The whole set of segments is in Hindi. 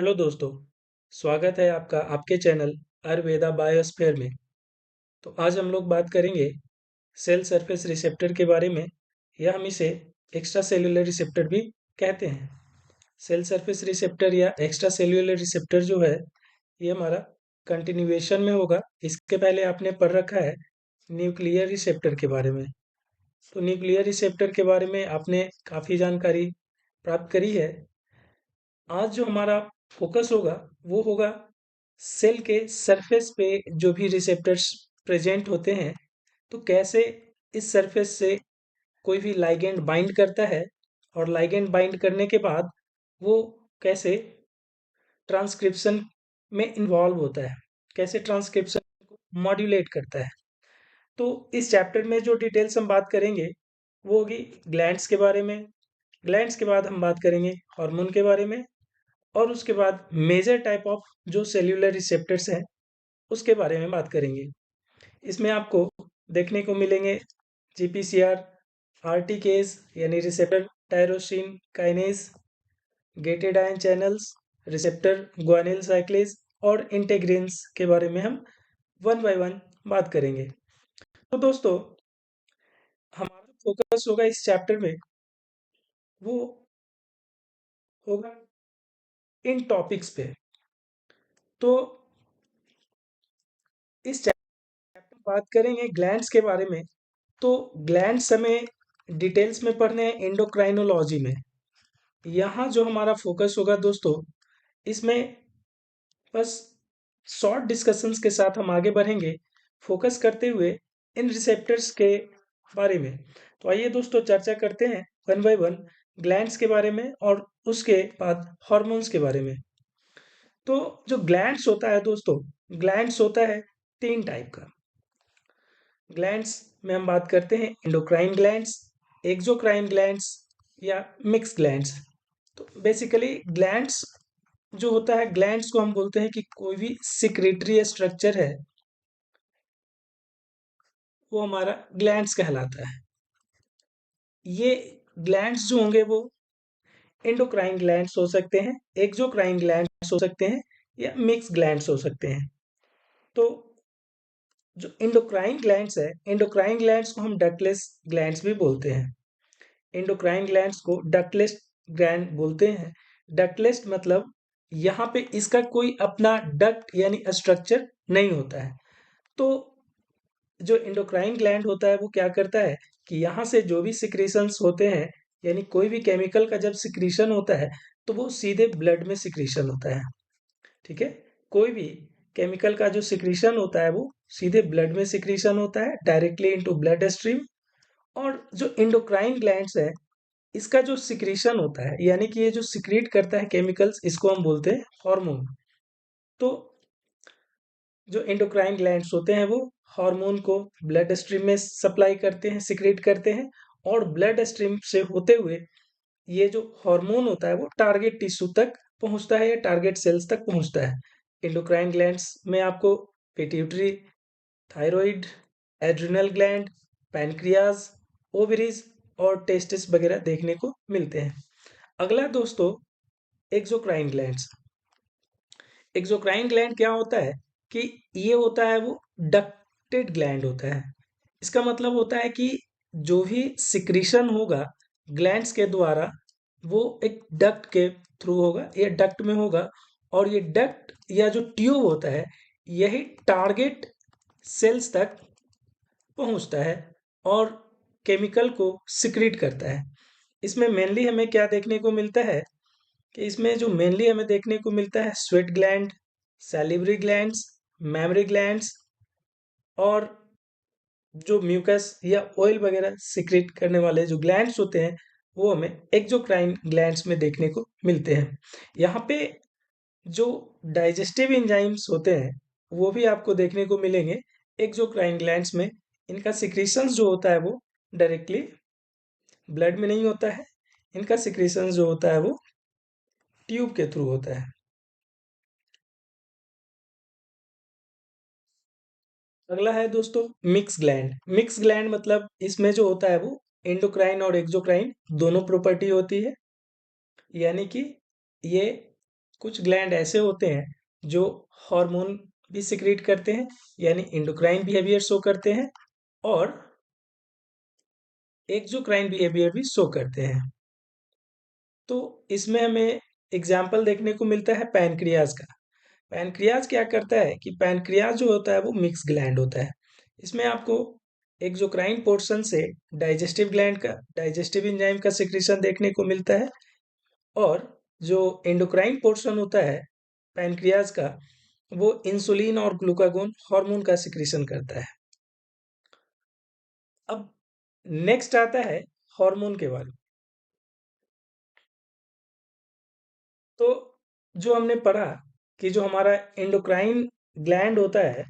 हेलो दोस्तों, स्वागत है आपका आपके चैनल आयुर्वेदा बायोस्फीयर में। तो आज हम लोग बात करेंगे सेल सरफेस रिसेप्टर के बारे में, या हम इसे एक्स्ट्रा सेल्यूलर रिसेप्टर भी कहते हैं। सेल सरफेस रिसेप्टर या एक्स्ट्रा सेल्यूलर रिसेप्टर जो है, ये हमारा कंटिन्यूएशन में होगा। इसके पहले आपने पढ़ रखा है न्यूक्लियर रिसेप्टर के बारे में। तो न्यूक्लियर रिसेप्टर के बारे में आपने काफ़ी जानकारी प्राप्त करी है। आज जो हमारा फोकस होगा वो होगा सेल के सरफेस पे जो भी रिसेप्टर्स प्रेजेंट होते हैं, तो कैसे इस सरफेस से कोई भी लाइगेंड बाइंड करता है, और लाइगेंड बाइंड करने के बाद वो कैसे ट्रांसक्रिप्शन में इन्वॉल्व होता है, कैसे ट्रांसक्रिप्शन को मॉड्यूलेट करता है। तो इस चैप्टर में जो डिटेल्स हम बात करेंगे वो होगी ग्लैंड्स के बारे में। ग्लैंड्स के बाद हम बात करेंगे हार्मोन के बारे में, और उसके बाद मेजर टाइप ऑफ जो सेल्यूलर रिसेप्टर्स हैं उसके बारे में बात करेंगे। इसमें आपको देखने को मिलेंगे जीपीसीआर, आरटीकेज यानी receptor tyrosine kinase, gated ion channels, receptor guanylyl cyclase और इंटेग्रिन्स के बारे में हम वन बाय वन बात करेंगे। तो दोस्तों, हमारा फोकस होगा इस चैप्टर में वो होगा इन टॉपिक्स पे। तो इस चैप्टर में बात करेंगे ग्लैंड्स के बारे में। तो ग्लैंड्स हमें डिटेल्स में पढ़ने हैं एंडोक्राइनोलॉजी में। यहाँ जो हमारा फोकस होगा दोस्तों, इसमें बस शॉर्ट डिस्कशंस के साथ हम आगे बढ़ेंगे, फोकस करते हुए इन रिसेप्टर्स के बारे में। तो आइए दोस्तों, चर्चा करते हैं वन बाय वन ग्लैंड्स के बारे में और उसके बाद हॉर्मोन्स के बारे में। तो जो ग्लैंड्स होता है दोस्तों, ग्लैंड्स होता है तीन टाइप का। ग्लैंड्स में हम बात करते हैं एंडोक्राइन ग्लैंड्स, एक्सोक्राइन ग्लैंड्स या मिक्स ग्लैंड्स। तो बेसिकली ग्लैंड्स जो होता है, ग्लैंड्स को हम बोलते हैं कि कोई भी सिक्रेटरी स्ट्रक्चर है वो हमारा ग्लैंड्स कहलाता है। ये ग्लैंड्स जो होंगे वो एंडोक्राइन ग्लैंड्स हो सकते हैं, एक्सोक्राइन ग्लैंड्स हो सकते हैं या मिक्स ग्लैंड्स हो सकते हैं। तो जो एंडोक्राइन ग्लैंड्स है, एंडोक्राइन ग्लैंड्स को हम डक्टलेस ग्लैंड्स भी बोलते हैं। एंडोक्राइन ग्लैंड्स को डक्टलेस ग्लैंड बोलते हैं। डक्टलेस मतलब यहाँ पे इसका कोई अपना डक्ट यानी स्ट्रक्चर नहीं होता है। तो जो एंडोक्राइन ग्लैंड होता है वो क्या करता है कि यहाँ से जो भी सिक्रीशंस होते हैं, यानी कोई भी केमिकल का जब सिक्रीशन होता है तो वो सीधे ब्लड में सिक्रीशन होता है। ठीक है, कोई भी केमिकल का जो सिक्रीशन होता है वो सीधे ब्लड में सिक्रीशन होता है, डायरेक्टली इनटू ब्लड स्ट्रीम। और जो एंडोक्राइन ग्लैंड्स है, इसका जो सिक्रीशन होता है, यानी कि ये जो सिक्रीट करता है केमिकल्स, इसको हम बोलते हैं हार्मोन। तो जो एंडोक्राइन ग्लैंड्स होते हैं वो हार्मोन को ब्लड स्ट्रीम में सप्लाई करते हैं, सिक्रीट करते हैं, और ब्लड स्ट्रीम से होते हुए ये जो हार्मोन होता है वो टारगेट टिश्यू तक पहुंचता है या टारगेट सेल्स तक पहुंचता है। एंडोक्राइन ग्लैंड्स में आपको pituitary, thyroid, adrenal gland, pancreas, ovaries और टेस्टिस वगैरह देखने को मिलते हैं। अगला दोस्तों, एक्सोक्राइन ग्लैंड्स। एक्सोक्राइन ग्लैंड क्या होता है कि ये होता है वो डक्टेड ग्लैंड होता है। इसका मतलब होता है कि जो भी सिक्रीशन होगा ग्लैंड्स के द्वारा वो एक डक्ट के थ्रू होगा, ये डक्ट में होगा, और ये डक्ट या जो ट्यूब होता है यही टारगेट सेल्स तक पहुंचता है और केमिकल को सिक्रीट करता है। इसमें मेनली हमें क्या देखने को मिलता है कि इसमें जो मेनली हमें देखने को मिलता है sweat gland, salivary glands, memory glands, और जो म्यूकस या ऑयल वगैरह सिक्रेट करने वाले जो ग्लैंड्स होते हैं वो हमें एक्सोक्राइन ग्लैंड्स में देखने को मिलते हैं। यहाँ पे जो डाइजेस्टिव एंजाइम्स होते हैं वो भी आपको देखने को मिलेंगे एक्सोक्राइन ग्लैंड्स में। इनका सिक्रीशंस जो होता है वो डायरेक्टली ब्लड में नहीं होता है, इनका सिक्रीशंस जो होता है वो ट्यूब के थ्रू होता है। अगला है दोस्तों मिक्स ग्लैंड। मिक्स ग्लैंड मतलब इसमें जो होता है वो एंडोक्राइन और एक्सोक्राइन दोनों प्रॉपर्टी होती है, यानी कि ये कुछ ग्लैंड ऐसे होते हैं जो हार्मोन भी सिक्रीट करते हैं, यानी एंडोक्राइन बिहेवियर शो करते हैं, और एक्सोक्राइन बिहेवियर भी शो करते हैं। तो इसमें हमें एग्जाम्पल देखने को मिलता है पैनक्रियाज का। पैनक्रियाज क्या करता है कि पैनक्रियाज जो होता है वो मिक्स ग्लैंड होता है। इसमें आपको एक्सोक्राइन पोर्शन से डाइजेस्टिव ग्लैंड का, डाइजेस्टिव एंजाइम का सिक्रीशन देखने को मिलता है, और जो एंडोक्राइन पोर्शन होता है पैनक्रियाज का, वो इंसुलिन और ग्लूकागोन हार्मोन का सिक्रीशन करता है। अब नेक्स्ट आता है हार्मोन के बारे में। तो जो हमने पढ़ा कि जो हमारा एंडोक्राइन ग्लैंड होता है,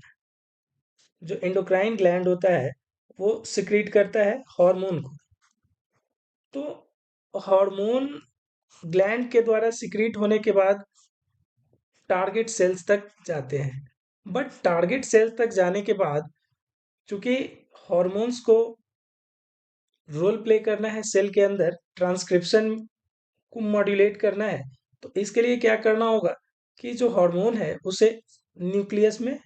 जो एंडोक्राइन ग्लैंड होता है वो सिक्रीट करता है हार्मोन को। तो हार्मोन ग्लैंड के द्वारा सिक्रीट होने के बाद टारगेट सेल्स तक जाते हैं। बट टारगेट सेल्स तक जाने के बाद, चूंकि हॉर्मोन्स को रोल प्ले करना है सेल के अंदर, ट्रांसक्रिप्शन को मॉड्यूलेट करना है, तो इसके लिए क्या करना होगा कि जो हार्मोन है उसे न्यूक्लियस में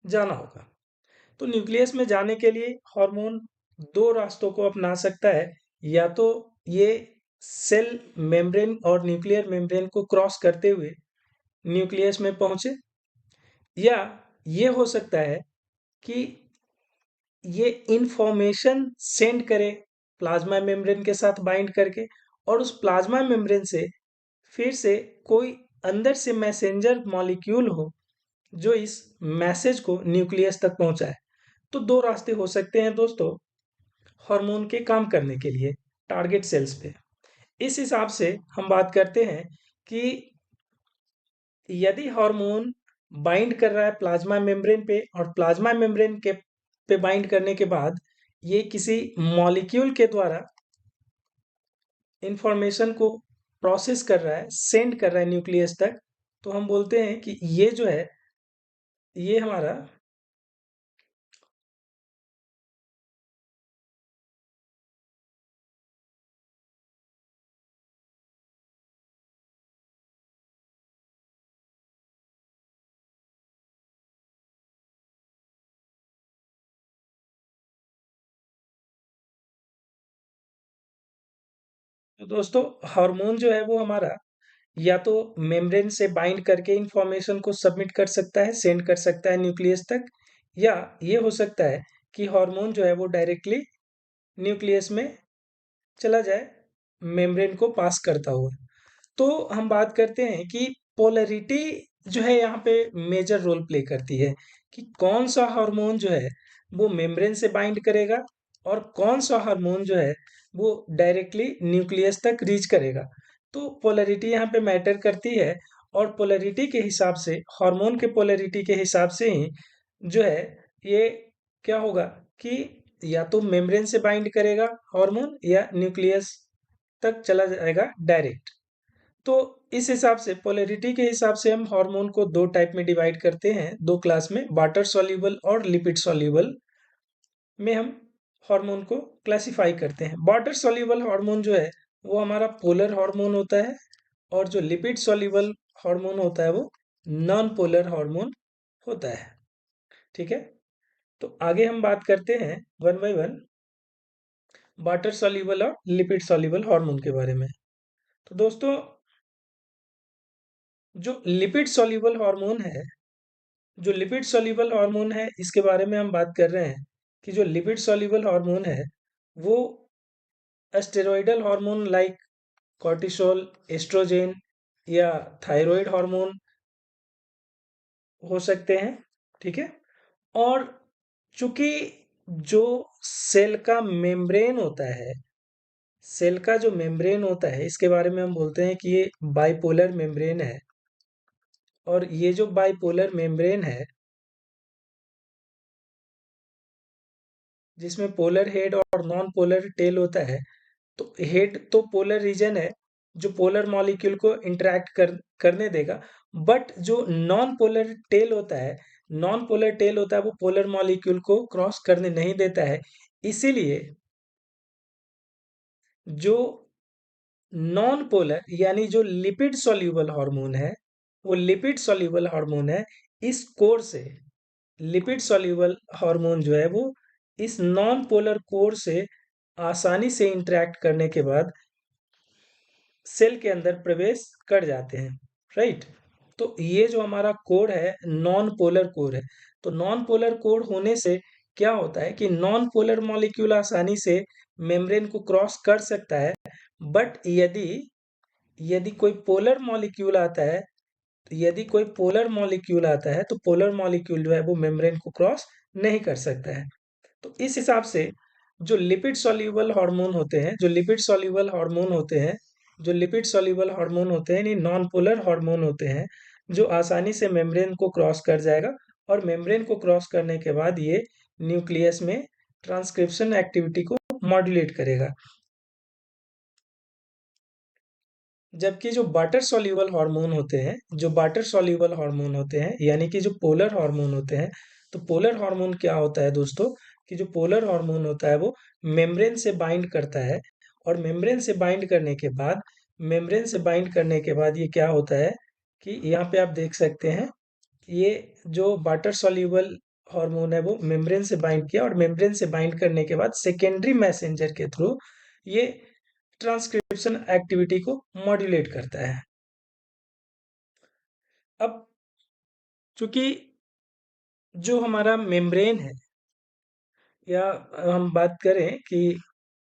जाना होगा। तो न्यूक्लियस में जाने के लिए हार्मोन दो रास्तों को अपना सकता है। या तो ये सेल मेम्ब्रेन और न्यूक्लियर मेम्ब्रेन को क्रॉस करते हुए न्यूक्लियस में पहुंचे, या ये हो सकता है कि ये इंफॉर्मेशन सेंड करे प्लाज्मा मेम्ब्रेन के साथ बाइंड करके, और उस प्लाज्मा मेम्ब्रेन से फिर से कोई अंदर से मैसेंजर मॉलिक्यूल हो जो इस मैसेज को न्यूक्लियस तक पहुंचाए। तो दो रास्ते हो सकते हैं दोस्तों हार्मोन के काम करने के लिए टारगेट सेल्स पे। इस हिसाब से हम बात करते हैं कि यदि हार्मोन बाइंड कर रहा है प्लाज्मा मेम्ब्रेन पे, और प्लाज्मा मेम्ब्रेन के पे बाइंड करने के बाद ये किसी मॉलिक्यूल के द्वारा इंफॉर्मेशन को प्रोसेस कर रहा है, सेंड कर रहा है न्यूक्लियस तक, तो हम बोलते हैं कि ये जो है, ये हमारा तो दोस्तों हार्मोन जो है वो हमारा या तो मेम्ब्रेन से बाइंड करके इंफॉर्मेशन को सबमिट कर सकता है, सेंड कर सकता है न्यूक्लियस तक, या ये हो सकता है कि हार्मोन जो है वो डायरेक्टली न्यूक्लियस में चला जाए मेम्ब्रेन को पास करता हुआ। तो हम बात करते हैं कि पोलैरिटी जो है यहाँ पे मेजर रोल प्ले करती है कि कौन सा हार्मोन जो है वो मेम्ब्रेन से बाइंड करेगा, और कौन सा हार्मोन जो है वो डायरेक्टली न्यूक्लियस तक रीच करेगा। तो पोलैरिटी यहाँ पे मैटर करती है, और पोलैरिटी के हिसाब से, हार्मोन के पोलैरिटी के हिसाब से ही जो है ये क्या होगा कि या तो मेम्ब्रेन से बाइंड करेगा हार्मोन, या न्यूक्लियस तक चला जाएगा डायरेक्ट। तो इस हिसाब से पोलैरिटी के हिसाब से हम हार्मोन को दो टाइप में डिवाइड करते हैं, दो क्लास में, वाटर सॉल्युबल और लिपिड सॉल्युबल में हम हार्मोन को क्लासिफाई करते हैं। वाटर सॉल्युबल हार्मोन जो है वो हमारा पोलर हार्मोन होता है, और जो लिपिड सॉल्युबल हार्मोन होता है वो नॉन पोलर हार्मोन होता है। ठीक है, तो आगे हम बात करते हैं one by one water soluble और लिपिड सॉल्युबल हार्मोन के बारे में। तो दोस्तों जो लिपिड सॉल्युबल हार्मोन है, जो लिपिड सॉल्युबल हार्मोन है इसके बारे में हम बात कर रहे हैं कि जो लिपिड सॉल्युबल हार्मोन है वो steroidal hormone like cortisol, oestrogen या थायराइड हार्मोन हो सकते हैं। ठीक है, और चूंकि जो सेल का मेम्ब्रेन होता है, सेल का जो मेम्ब्रेन होता है इसके बारे में हम बोलते हैं कि ये बाइपोलर मेम्ब्रेन है, और ये जो बाइपोलर मेम्ब्रेन है जिसमें पोलर हेड और नॉन पोलर टेल होता है, तो हेड तो पोलर रीजन है जो पोलर मॉलिक्यूल को इंटरेक्ट करने देगा, बट जो नॉन पोलर टेल होता है वो पोलर मॉलिक्यूल को क्रॉस करने नहीं देता है। इसीलिए जो नॉन पोलर यानी जो लिपिड सॉल्यूबल हार्मोन है वो लिपिड सॉल्युबल हार्मोन है। इस कोर से लिपिड सॉल्युबल हार्मोन जो है वो इस नॉन पोलर कोर से आसानी से इंटरेक्ट करने के बाद सेल के अंदर प्रवेश कर जाते हैं, राइट। तो ये जो हमारा कोर है नॉन पोलर कोर है। तो नॉन पोलर कोर होने से क्या होता है कि नॉन पोलर मॉलिक्यूल आसानी से मेम्ब्रेन को क्रॉस कर सकता है। बट यदि यदि कोई पोलर मॉलिक्यूल आता है यदि कोई पोलर मॉलिक्यूल आता है तो पोलर मॉलिक्यूल जो है वो मेम्ब्रेन को क्रॉस नहीं कर सकता है। तो इस हिसाब से जो लिपिड सॉल्युबल हार्मोन होते हैं जो लिपिड सॉल्युबल हार्मोन होते हैं जो लिपिड सॉल्युबल हार्मोन होते हैं, यानी नॉन पोलर हार्मोन होते हैं, जो आसानी से मेम्ब्रेन को क्रॉस कर जाएगा और मेम्ब्रेन को क्रॉस करने के बाद ये न्यूक्लियस में ट्रांसक्रिप्शन एक्टिविटी को मॉड्यूलेट करेगा। जबकि जो वाटर सॉल्युबल हार्मोन होते हैं जो वाटर सॉल्युबल हार्मोन होते हैं यानी कि जो पोलर हार्मोन होते हैं, तो पोलर हार्मोन क्या होता है दोस्तों कि जो पोलर हार्मोन होता है वो मेम्ब्रेन से बाइंड करता है और मेम्ब्रेन से बाइंड करने के बाद ये क्या होता है कि यहाँ पे आप देख सकते हैं ये जो वाटर सॉल्युबल हार्मोन है वो मेम्ब्रेन से बाइंड किया और मेम्ब्रेन से बाइंड करने के बाद सेकेंडरी मैसेंजर के थ्रू ये ट्रांसक्रिप्शन एक्टिविटी को मॉड्यूलेट करता है। अब चूंकि जो हमारा मेम्ब्रेन है या हम बात करें कि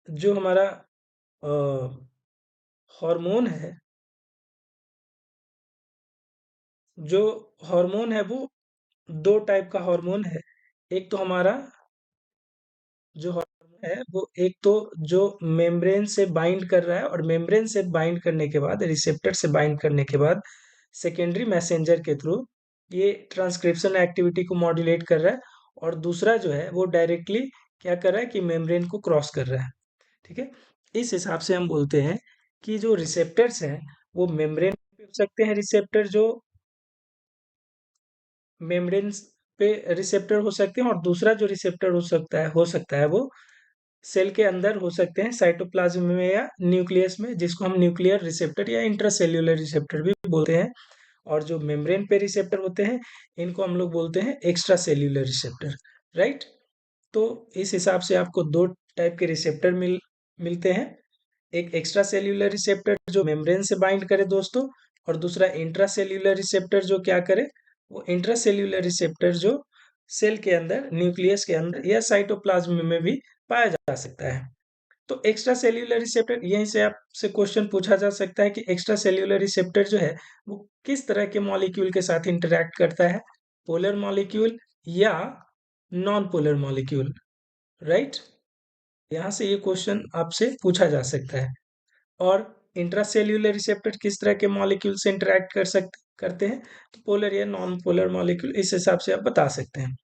जो हमारा हार्मोन है जो हार्मोन है वो दो टाइप का हार्मोन है। एक तो हमारा जो हार्मोन है वो एक तो जो मेम्ब्रेन से बाइंड कर रहा है और मेम्ब्रेन से बाइंड करने के बाद रिसेप्टर से बाइंड करने के बाद सेकेंडरी मैसेंजर के थ्रू ये ट्रांसक्रिप्शन एक्टिविटी को मॉड्यूलेट कर रहा है और दूसरा जो है वो डायरेक्टली क्या कर रहा है कि मेम्ब्रेन को क्रॉस कर रहा है। ठीक है, इस हिसाब से हम बोलते हैं कि जो रिसेप्टर्स हैं वो मेम्ब्रेन पे हो सकते हैं, रिसेप्टर जो मेम्ब्रेन पे रिसेप्टर हो सकते हैं और दूसरा जो रिसेप्टर हो सकता है वो सेल के अंदर हो सकते हैं, साइटोप्लाज्म में या न्यूक्लियस में, जिसको हम न्यूक्लियर रिसेप्टर या इंट्रासेल्यूलर रिसेप्टर भी बोलते हैं। और जो मेम्ब्रेन पे रिसेप्टर होते हैं इनको हम लोग बोलते हैं एक्स्ट्रा सेल्यूलर रिसेप्टर, राइट। तो इस हिसाब से आपको दो टाइप के रिसेप्टर मिलते हैं। एक एक्स्ट्रा सेल्यूलर रिसेप्टर जो मेम्ब्रेन से बाइंड करे दोस्तों, और दूसरा इंट्रा सेल्यूलर रिसेप्टर जो क्या करे, वो इंट्रा सेल्यूलर रिसेप्टर जो सेल के अंदर, न्यूक्लियस के अंदर या साइटोप्लाज्म में भी पाया जा सकता है। तो एक्स्ट्रा सेल्यूलर रिसेप्टर, यहीं से आपसे क्वेश्चन पूछा जा सकता है कि एक्स्ट्रा सेल्यूलर रिसेप्टर जो है वो किस तरह के मॉलिक्यूल के साथ इंटरेक्ट करता है, पोलर मॉलिक्यूल या नॉन पोलर मॉलिक्यूल, राइट। यहाँ से ये क्वेश्चन आपसे पूछा जा सकता है। और इंट्रासेल्यूलर रिसेप्टर किस तरह के मॉलिक्यूल से इंटरेक्ट करते हैं, तो पोलर या नॉन पोलर मॉलिक्यूल, इस हिसाब से आप बता सकते हैं।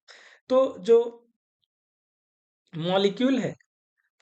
तो जो मॉलिक्यूल है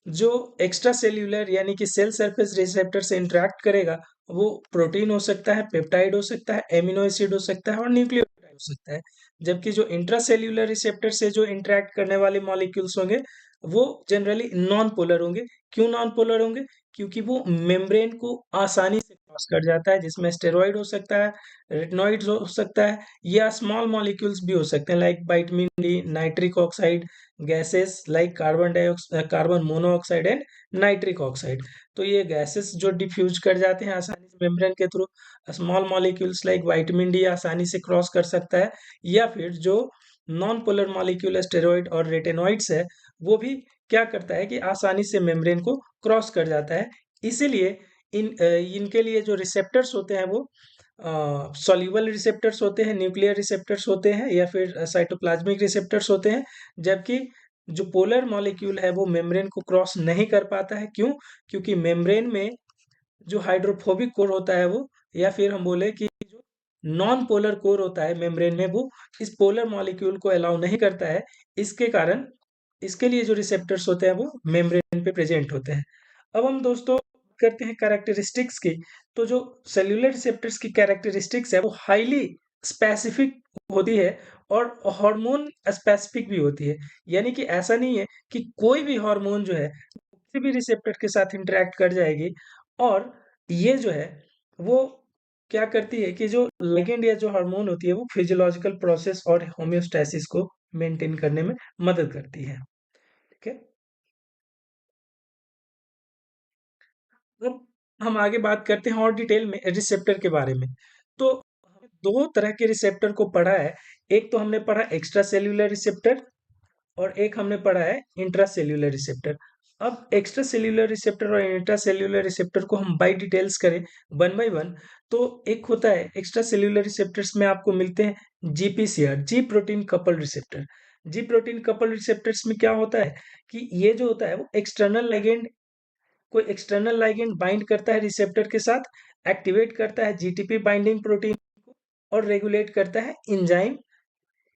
जो एक्स्ट्रा सेल्यूलर यानी कि सेल सरफेस रिसेप्टर से इंटरेक्ट करेगा, वो प्रोटीन हो सकता है, पेप्टाइड हो सकता है, एमिनो एसिड हो सकता है और न्यूक्लियोटाइड हो सकता है। जबकि जो इंट्रासेल्यूलर रिसेप्टर से जो इंटरेक्ट करने वाले मॉलिक्यूल्स होंगे वो जनरली नॉन पोलर होंगे। क्यों नॉन पोलर होंगे? क्योंकि वो मेम्ब्रेन को आसानी से क्रॉस कर जाता है, जिसमें स्टेरॉइड हो सकता है, रेटिनॉइड हो सकता है या स्मॉल मॉलिक्यूल्स भी हो सकते हैं, like vitamin D, nitric oxide, gases like carbon monoxide and nitric oxide. तो ये गैसेस जो डिफ्यूज कर जाते हैं आसानी से मेम्ब्रेन के through, small molecules like vitamin D आसानी से क्रॉस कर सकता है, या फिर जो नॉन पोलर मॉलिक्यूल स्टेरॉइड और रेटिनॉइड्स है वो भी क्या करता है कि आसानी से मेम्ब्रेन को क्रॉस कर जाता है। इसीलिए इनके लिए जो रिसेप्टर्स होते हैं वो सॉल्युबल रिसेप्टर्स होते हैं, न्यूक्लियर रिसेप्टर्स होते हैं या फिर साइटोप्लाज्मिक रिसेप्टर्स होते हैं। जबकि जो पोलर मॉलिक्यूल है वो मेम्ब्रेन को क्रॉस नहीं कर पाता है। क्यों? क्योंकि मेम्ब्रेन में जो हाइड्रोफोबिक कोर होता है वो, या फिर हम बोले कि जो नॉन पोलर कोर होता है मेम्ब्रेन में, वो इस पोलर मॉलिक्यूल को अलाउ नहीं करता है। इसके कारण इसके लिए जो रिसेप्टर्स होते हैं वो मेम्ब्रेन पे प्रेजेंट होते हैं। अब हम दोस्तों करते हैं कैरेक्टरिस्टिक्स की। तो जो सेल्यूलर रिसेप्टर्स की कैरेक्टरिस्टिक्स है वो हाईली स्पेसिफिक होती है और हार्मोन स्पेसिफिक भी होती है। यानी कि ऐसा नहीं है कि कोई भी हार्मोन जो है किसी भी रिसेप्टर के साथ इंटरेक्ट कर जाएगी और ये जो है वो क्या करती है कि जो लिगेंड या जो हार्मोन होती है वो फिजियोलॉजिकल प्रोसेस और होम्योस्टैसिस को मेंटेन करने में मदद करती है। ठीक है। अब हम आगे बात करते हैं और डिटेल में रिसेप्टर के बारे में। तो हमने दो तरह के रिसेप्टर को पढ़ा है। एक तो हमने पढ़ा एक्स्ट्रा सेल्यूलर रिसेप्टर और एक हमने पढ़ा है इंट्रा सेल्यूलर रिसेप्टर। अब एक्स्ट्रा सेल्यूलर रिसेप्टर और इंट्रा सेल्यूलर रिसेप्टर को हम बाई डिटेल्स करें वन बाय वन। तो एक होता है एक्स्ट्रा सेल्यूलर रिसेप्टर्स में आपको मिलते हैं जीपीसीआर, जी प्रोटीन कपल रिसेप्टर। जी प्रोटीन कपल रिसेप्टर्स में क्या होता है कि ये जो होता है वो एक्सटर्नल लिगेंड, कोई एक्सटर्नल लिगेंड बाइंड करता है रिसेप्टर के साथ, एक्टिवेट करता है जीटीपी बाइंडिंग प्रोटीन और रेगुलेट करता है एंजाइम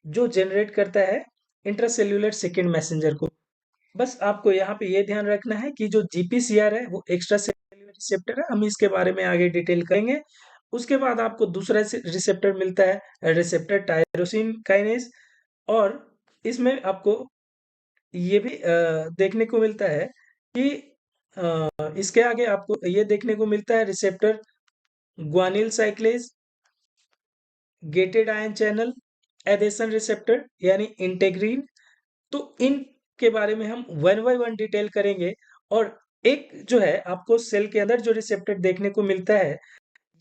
जो जनरेट करता है इंट्रासेल्यूलर सेकेंड मैसेंजर को। बस आपको यहाँ पे ये ध्यान रखना है कि जो जीपीसीआर है वो एक्स्ट्रा सेल्यूलर रिसेप्टर है, हम इसके बारे में आगे डिटेल करेंगे। उसके बाद आपको दूसरा रिसेप्टर मिलता है रिसेप्टर टायरोसिन काइनेज, और इसमें आपको ये भी देखने को मिलता है कि इसके आगे आपको ये देखने को मिलता है receptor guanylyl cyclase, gated ion channel, adhesion receptor यानी इंटेग्रीन। तो इनके बारे में हम वन बाय वन डिटेल करेंगे। और एक जो है आपको सेल के अंदर जो रिसेप्टर देखने को मिलता है,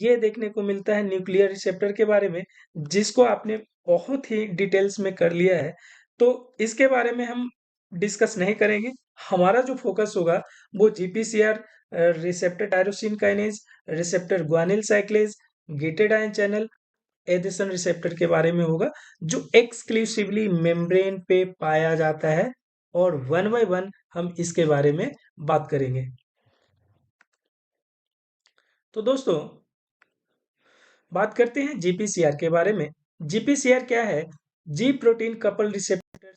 ये देखने को मिलता है न्यूक्लियर रिसेप्टर के बारे में, जिसको आपने बहुत ही डिटेल्स में कर लिया है। तो इसके बारे में हम डिस्कस नहीं करेंगे। हमारा जो फोकस होगा वो GPCR, receptor tyrosine kinase, receptor guanylyl cyclase, gated ion channel, adhesion receptor के बारे में होगा, जो एक्सक्लूसिवली मेम्ब्रेन पे पाया जाता है। और वन बाय वन हम इसके बारे में बात करेंगे। तो दोस्तों बात करते हैं जीपीसीआर के बारे में। जीपीसीआर क्या है? जी प्रोटीन कपल रिसेप्टर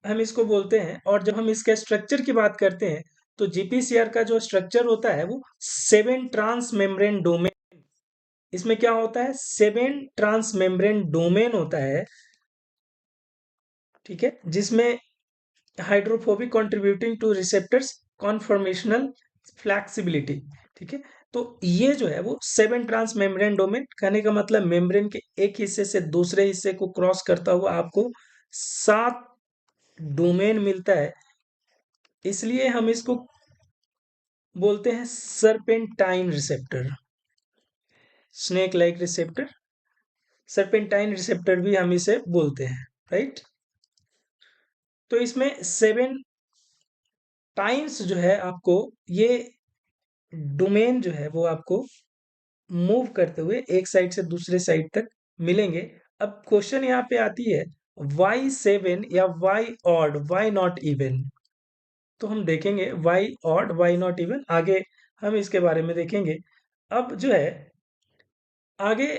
हम इसको बोलते हैं। और जब हम इसके स्ट्रक्चर की बात करते हैं तो जीपीसीआर का जो स्ट्रक्चर होता है वो 7 ट्रांस मेम्ब्रेन डोमेन, इसमें क्या होता है 7 ट्रांस मेम्ब्रेन डोमेन होता है। ठीक है, जिसमें hydrophobic contributing two receptors conformational flexibility. ठीक है, तो ये जो है वो 7 ट्रांस मेम्ब्रेन डोमेन, कहने का मतलब मेम्ब्रेन के एक हिस्से से दूसरे हिस्से को क्रॉस करता हुआ आपको 7 डोमेन मिलता है। इसलिए हम इसको बोलते हैं serpentine receptor, snake like receptor, serpentine receptor भी हम इसे बोलते हैं। राइट। तो इसमें 7 टाइम्स जो है आपको ये डोमेन जो है वो आपको मूव करते हुए एक साइड से दूसरे साइड तक मिलेंगे। अब क्वेश्चन यहाँ पे आती है वाई 7 या why odd, why not even. तो हम देखेंगे why odd why not even, आगे हम इसके बारे में देखेंगे। अब जो है आगे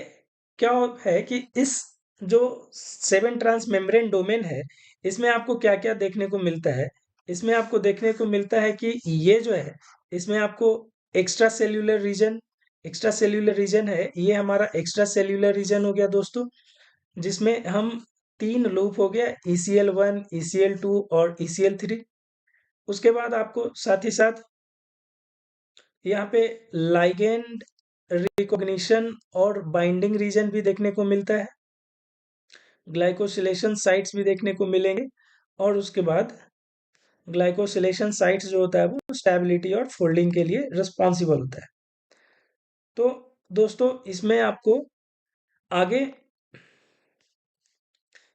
क्या है कि इस जो 7 ट्रांस मेम्ब्रेन डोमेन है, इसमें आपको क्या क्या देखने को मिलता है। इसमें आपको देखने को मिलता है कि ये जो है इसमें आपको extracellular region, extracellular region है, ये हमारा एक्स्ट्रा सेल्यूलर रीजन हो गया दोस्तों, जिसमें हम 3 लूप हो गया ECL1, ECL2 और ECL3। उसके बाद आपको साथ ही साथ यहाँ पे लाइगेंड रिकॉग्निशन और बाइंडिंग रीजन भी देखने को मिलता है, ग्लाइकोसिलेशन साइट्स भी देखने को मिलेंगे। और उसके बाद ग्लाइकोसिलेशन साइट्स जो होता है वो स्टेबिलिटी और फोल्डिंग के लिए रिस्पॉन्सिबल होता है। तो दोस्तों इसमें आपको आगे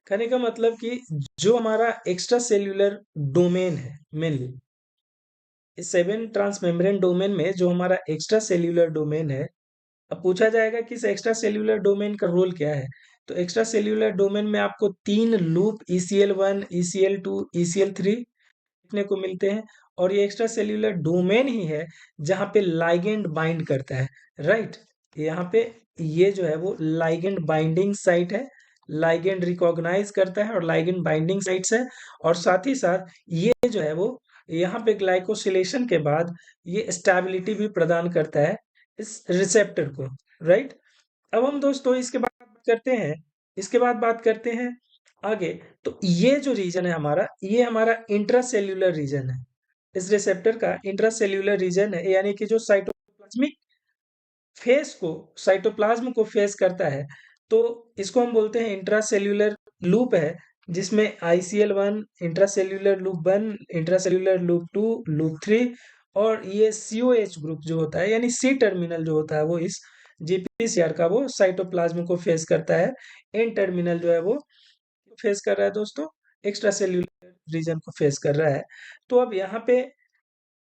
कहने का मतलब कि जो हमारा एक्स्ट्रा सेल्यूलर डोमेन है मेनली, इस 7 ट्रांस मेम्ब्रेन डोमेन में जो हमारा एक्स्ट्रा सेल्यूलर डोमेन है, अब पूछा जाएगा कि इस एक्स्ट्रा सेल्यूलर डोमेन का रोल क्या है। तो एक्स्ट्रा सेल्यूलर डोमेन में आपको 3 लूप ECL1, ECL2, ECL3 देखने को मिलते हैं। और ये एक्स्ट्रा सेल्यूलर डोमेन ही है जहाँ पे लाइगेंड बाइंड करता है। राइट, यहाँ पे ये जो है वो लाइगेंड बाइंडिंग साइट है, लाइगेंड रिकॉग्नाइज करता है और लाइगेंड बाइंडिंग साइट्स है। और साथ ही साथ ये जो है वो यहाँ पे ग्लाइकोसिलेशन के बाद ये स्टेबिलिटी भी प्रदान करता है इस रिसेप्टर को। राइट। अब हम दोस्तों इसके बाद बात करते हैं, इसके बाद बात करते हैं आगे। तो ये जो रीजन है हमारा, ये हमारा इंट्रासेल्यूलर रीजन है। इस रिसेप्टर का इंट्रासेल्यूलर रीजन है, यानी कि जो साइटोप्लाज्मिक फेस को, साइटोप्लाज्म को फेस करता है, तो इसको हम बोलते हैं इंट्रासेल्यूलर लूप है, जिसमें ICL1, intracellular loop 1, intracellular loop 2, loop 3, और ये COH ग्रुप जो होता है, यानी सी टर्मिनल जो होता है, वो इस GPCR का वो साइटोप्लाज्म को फेस करता है। एन टर्मिनल जो है वो फेस कर रहा है दोस्तों, एक्स्ट्रा सेल्यूलर रीजन को फेस कर रहा है। तो अब यहाँ पे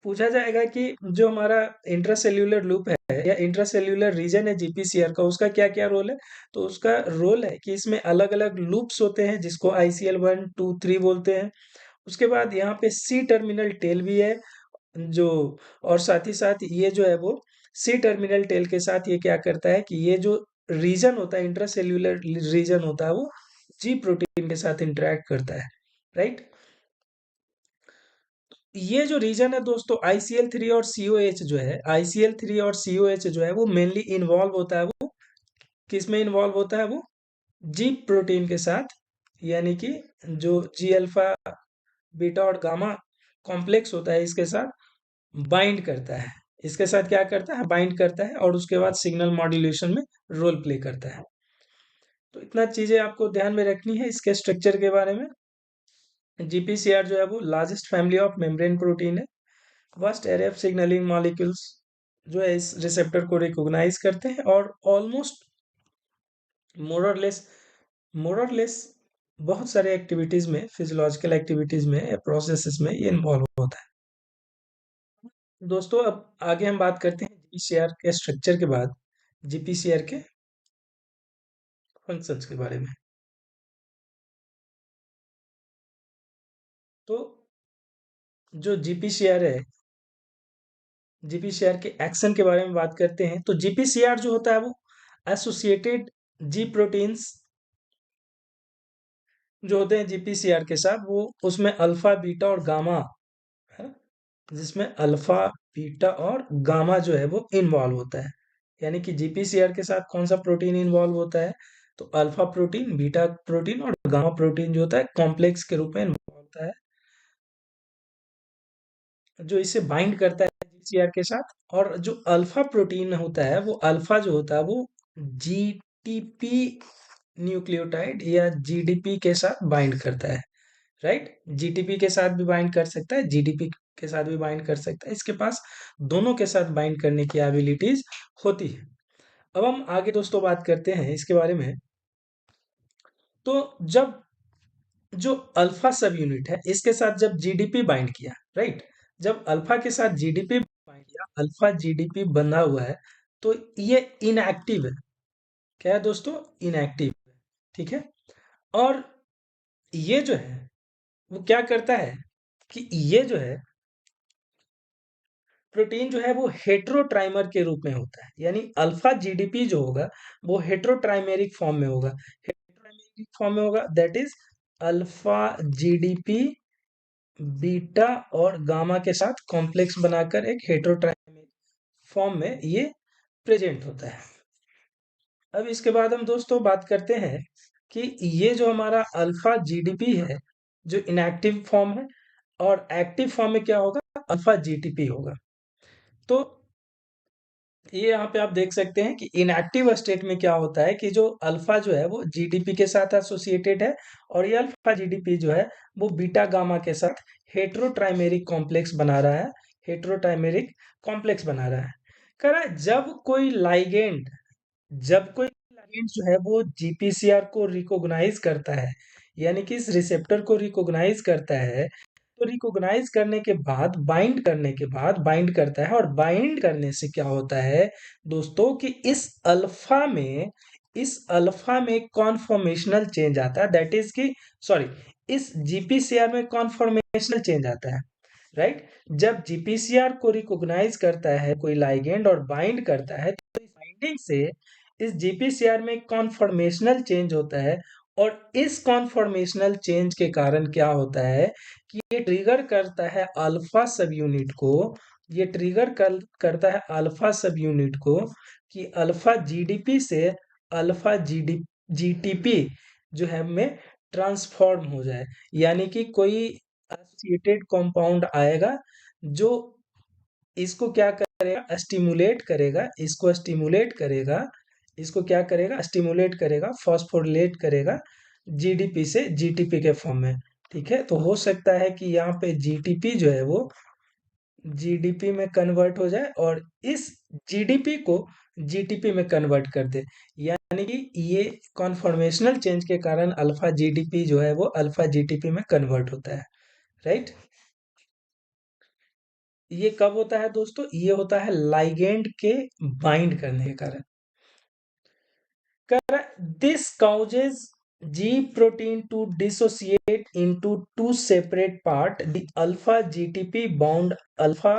पूछा जाएगा कि जो हमारा इंट्रासेल्यूलर लूप है या इंट्रासेल्यूलर रीजन है GPCR का, उसका क्या क्या रोल है। तो उसका रोल है कि इसमें अलग अलग लूप्स होते हैं, जिसको ICL1, 2, 3 बोलते हैं। उसके बाद यहाँ पे सी टर्मिनल टेल भी है, जो, और साथ ही साथ ये जो है वो सी टर्मिनल टेल के साथ ये क्या करता है कि ये जो रीजन होता है, इंट्रासेल्यूलर रीजन होता है, वो जी प्रोटीन के साथ इंटरेक्ट करता है, राइट। ये जो रीजन है दोस्तों, ICL3 और COH जो है, ICL3 और COH जो है वो मेनली इन्वॉल्व होता है, वो किस में इन्वॉल्व होता है, वो जी प्रोटीन के साथ, यानी कि जो जी अल्फा बीटा और गामा कॉम्प्लेक्स होता है, इसके साथ बाइंड करता है। इसके साथ क्या करता है, बाइंड करता है, और उसके बाद सिग्नल मॉड्यूलेशन में रोल प्ले करता है। तो इतना चीजें आपको ध्यान में रखनी है इसके स्ट्रक्चर के बारे में। GPCR जो है वो largest family of membrane protein है। Vast array of signalling molecules जो है इस रिसेप्टर को रिकॉग्नाइज करते हैं, और ऑलमोस्ट मोर और लेस मोर और लेस बहुत सारे एक्टिविटीज में, फिजियोलॉजिकल एक्टिविटीज में या प्रोसेसेस में ये इन्वॉल्व होता है। दोस्तों अब आगे हम बात करते हैं GPCR के स्ट्रक्चर के बाद GPCR के फंक्शंस के बारे में। तो जो GPCR है, GPCR के एक्शन के बारे में बात करते हैं, तो GPCR जो होता है वो एसोसिएटेड जी प्रोटीन्स जो होते हैं GPCR के साथ, वो उसमें अल्फा बीटा और गामा है, जिसमें अल्फा बीटा और गामा जो है वो इन्वॉल्व होता है। यानी कि GPCR के साथ कौन सा प्रोटीन इन्वॉल्व होता है, तो अल्फा प्रोटीन, बीटा प्रोटीन और गामा प्रोटीन जो होता है कॉम्प्लेक्स के रूप में इन्वॉल्व होता है, जो इसे बाइंड करता है GPCR के साथ। और जो अल्फा प्रोटीन होता है, वो अल्फा जो होता है वो GTP न्यूक्लियोटाइड या GDP के साथ बाइंड करता है, राइट। GTP के साथ भी बाइंड कर सकता है, GDP के साथ भी बाइंड कर सकता है, इसके पास दोनों के साथ बाइंड करने की एबिलिटीज होती है। अब हम आगे दोस्तों बात करते हैं इसके बारे में। तो जब जो अल्फा सब यूनिट है, इसके साथ जब GDP बाइंड किया, राइट, जब अल्फा के साथ GDP बाइंड किया, अल्फा GDP बंधा हुआ है, तो ये इनएक्टिव है। क्या है दोस्तों, इनएक्टिव, ठीक है। और ये जो है वो क्या करता है कि ये जो है प्रोटीन जो है वो हेट्रोट्राइमर के रूप में होता है, यानी अल्फा GDP जो होगा वो हेट्रोट्राइमेरिक फॉर्म में होगा। हेट्रोट्राइमेरिक फॉर्म में होगा, that is alpha GDP beta और गामा के साथ कॉम्प्लेक्स बनाकर एक हेट्रोट्राइमेरिक फॉर्म में ये प्रेजेंट होता है। अब इसके बाद हम दोस्तों बात करते हैं कि ये जो हमारा अल्फा GDP है, जो इनएक्टिव फॉर्म है, और एक्टिव फॉर्म में क्या होगा, अल्फा GTP होगा। तो ये यहाँ पे आप देख सकते हैं कि इनएक्टिव स्टेट में क्या होता है कि जो अल्फा जो है वो GDP के साथ एसोसिएटेड है, और ये अल्फा GDP जो है वो बीटा गामा के साथ हेट्रोट्राइमेरिक कॉम्प्लेक्स बना रहा है, हेट्रोट्राइमेरिक कॉम्प्लेक्स बना रहा है। कह रहा है जब कोई लाइगेंड जो है वो GPCR को रिकॉग्नाइज करता है, यानी कि इस रिसेप्टर को रिकॉग्नाइज करता है, तो रिकॉग्नाइज करने के बाद बाइंड करता है, और बाइंड करने से क्या होता है दोस्तों कि इस अल्फा में कॉन्फॉर्मेशनल चेंज आता है, दैट इज कि सॉरी, इस GPCR में कॉन्फॉर्मेशनल चेंज आता है, राइट। जब GPCR को रिकॉग्नाइज करता है कोई लाइगेंड और बाइंड करता है, तो इस बाइंडिंग से इस GPCR में कॉन्फॉर्मेशनल चेंज होता है, और इस कॉन्फॉर्मेशनल चेंज के कारण क्या होता है कि ये ट्रिगर करता है अल्फा सब यूनिट को, ये करता है अल्फा सब यूनिट को कि अल्फा GDP से अल्फा GTP जो है में ट्रांसफॉर्म हो जाए, यानी कि कोई एसोसिएटेड कंपाउंड आएगा जो इसको क्या करेगा, स्टिमुलेट करेगा, इसको स्टिमुलेट करेगा, इसको क्या करेगा, स्टिमुलेट करेगा, फॉस्फोरिलेट करेगा जीडीपी से जीटीपी के फॉर्म में। ठीक है, तो हो सकता है कि यहाँ पे जीटीपी जो है वो जीडीपी में कन्वर्ट हो जाए और इस जीडीपी को जीटीपी में कन्वर्ट कर दे। यानी कि ये कॉन्फॉर्मेशनल चेंज के कारण अल्फा जीडीपी जो है वो अल्फा जीटीपी में कन्वर्ट होता है। राइट, ये कब होता है दोस्तों, ये होता है लाइगेंड के बाइंड करने के कारण। This causes G protein to dissociate into two separate parts, the alpha GTP bound alpha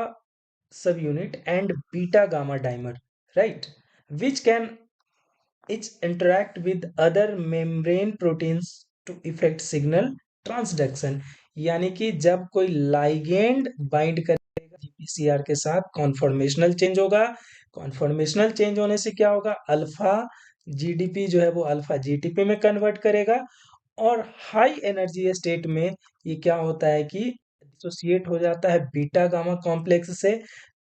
subunit and beta gamma dimer, right? Which can each interact with other membrane proteins to effect signal transduction. यानी कि जब कोई लाइगेंड बाइंड करेगा जीपीसीआर के साथ, कॉन्फॉर्मेशनल चेंज होगा। कॉन्फॉर्मेशनल चेंज होने से क्या होगा, अल्फा जीडीपी जो है वो अल्फा जीटीपी में कन्वर्ट करेगा और हाई एनर्जी स्टेट में ये क्या होता है कि एसोसिएट हो जाता है बीटा गामा कॉम्प्लेक्स से।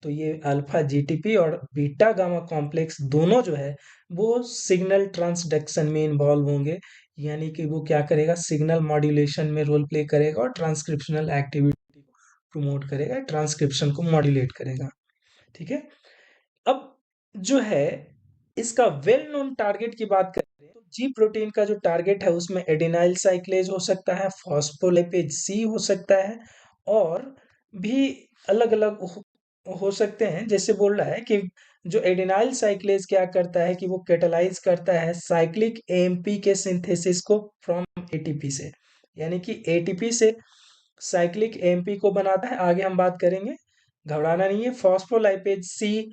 तो ये अल्फा जीटीपी और बीटा गामा कॉम्प्लेक्स दोनों जो है वो सिग्नल ट्रांसडक्शन में इन्वॉल्व होंगे। यानी कि वो क्या करेगा, सिग्नल मॉड्यूलेशन में रोल प्ले करेगा और ट्रांसक्रिप्शनल एक्टिविटी को प्रमोट करेगा, ट्रांसक्रिप्शन को मॉड्यूलेट करेगा। ठीक है, अब जो है इसका वेल नोन टारगेट की बात करें तो जी प्रोटीन का जो टारगेट है उसमें एडिनाइल साइक्लेज हो सकता है, फॉस्फोलिपिड सी हो सकता है और भी अलग अलग हो सकते हैं। जैसे बोल रहा है कि जो एडिनाइल साइक्लेज क्या करता है कि वो कैटालाइज करता है साइक्लिक एएमपी के सिंथेसिस को फ्रॉम एटीपी से, यानी कि एटीपी से साइक्लिक एएमपी को बनाता है। आगे हम बात करेंगे, घबराना नहीं है। फॉस्फोलाइपेज सी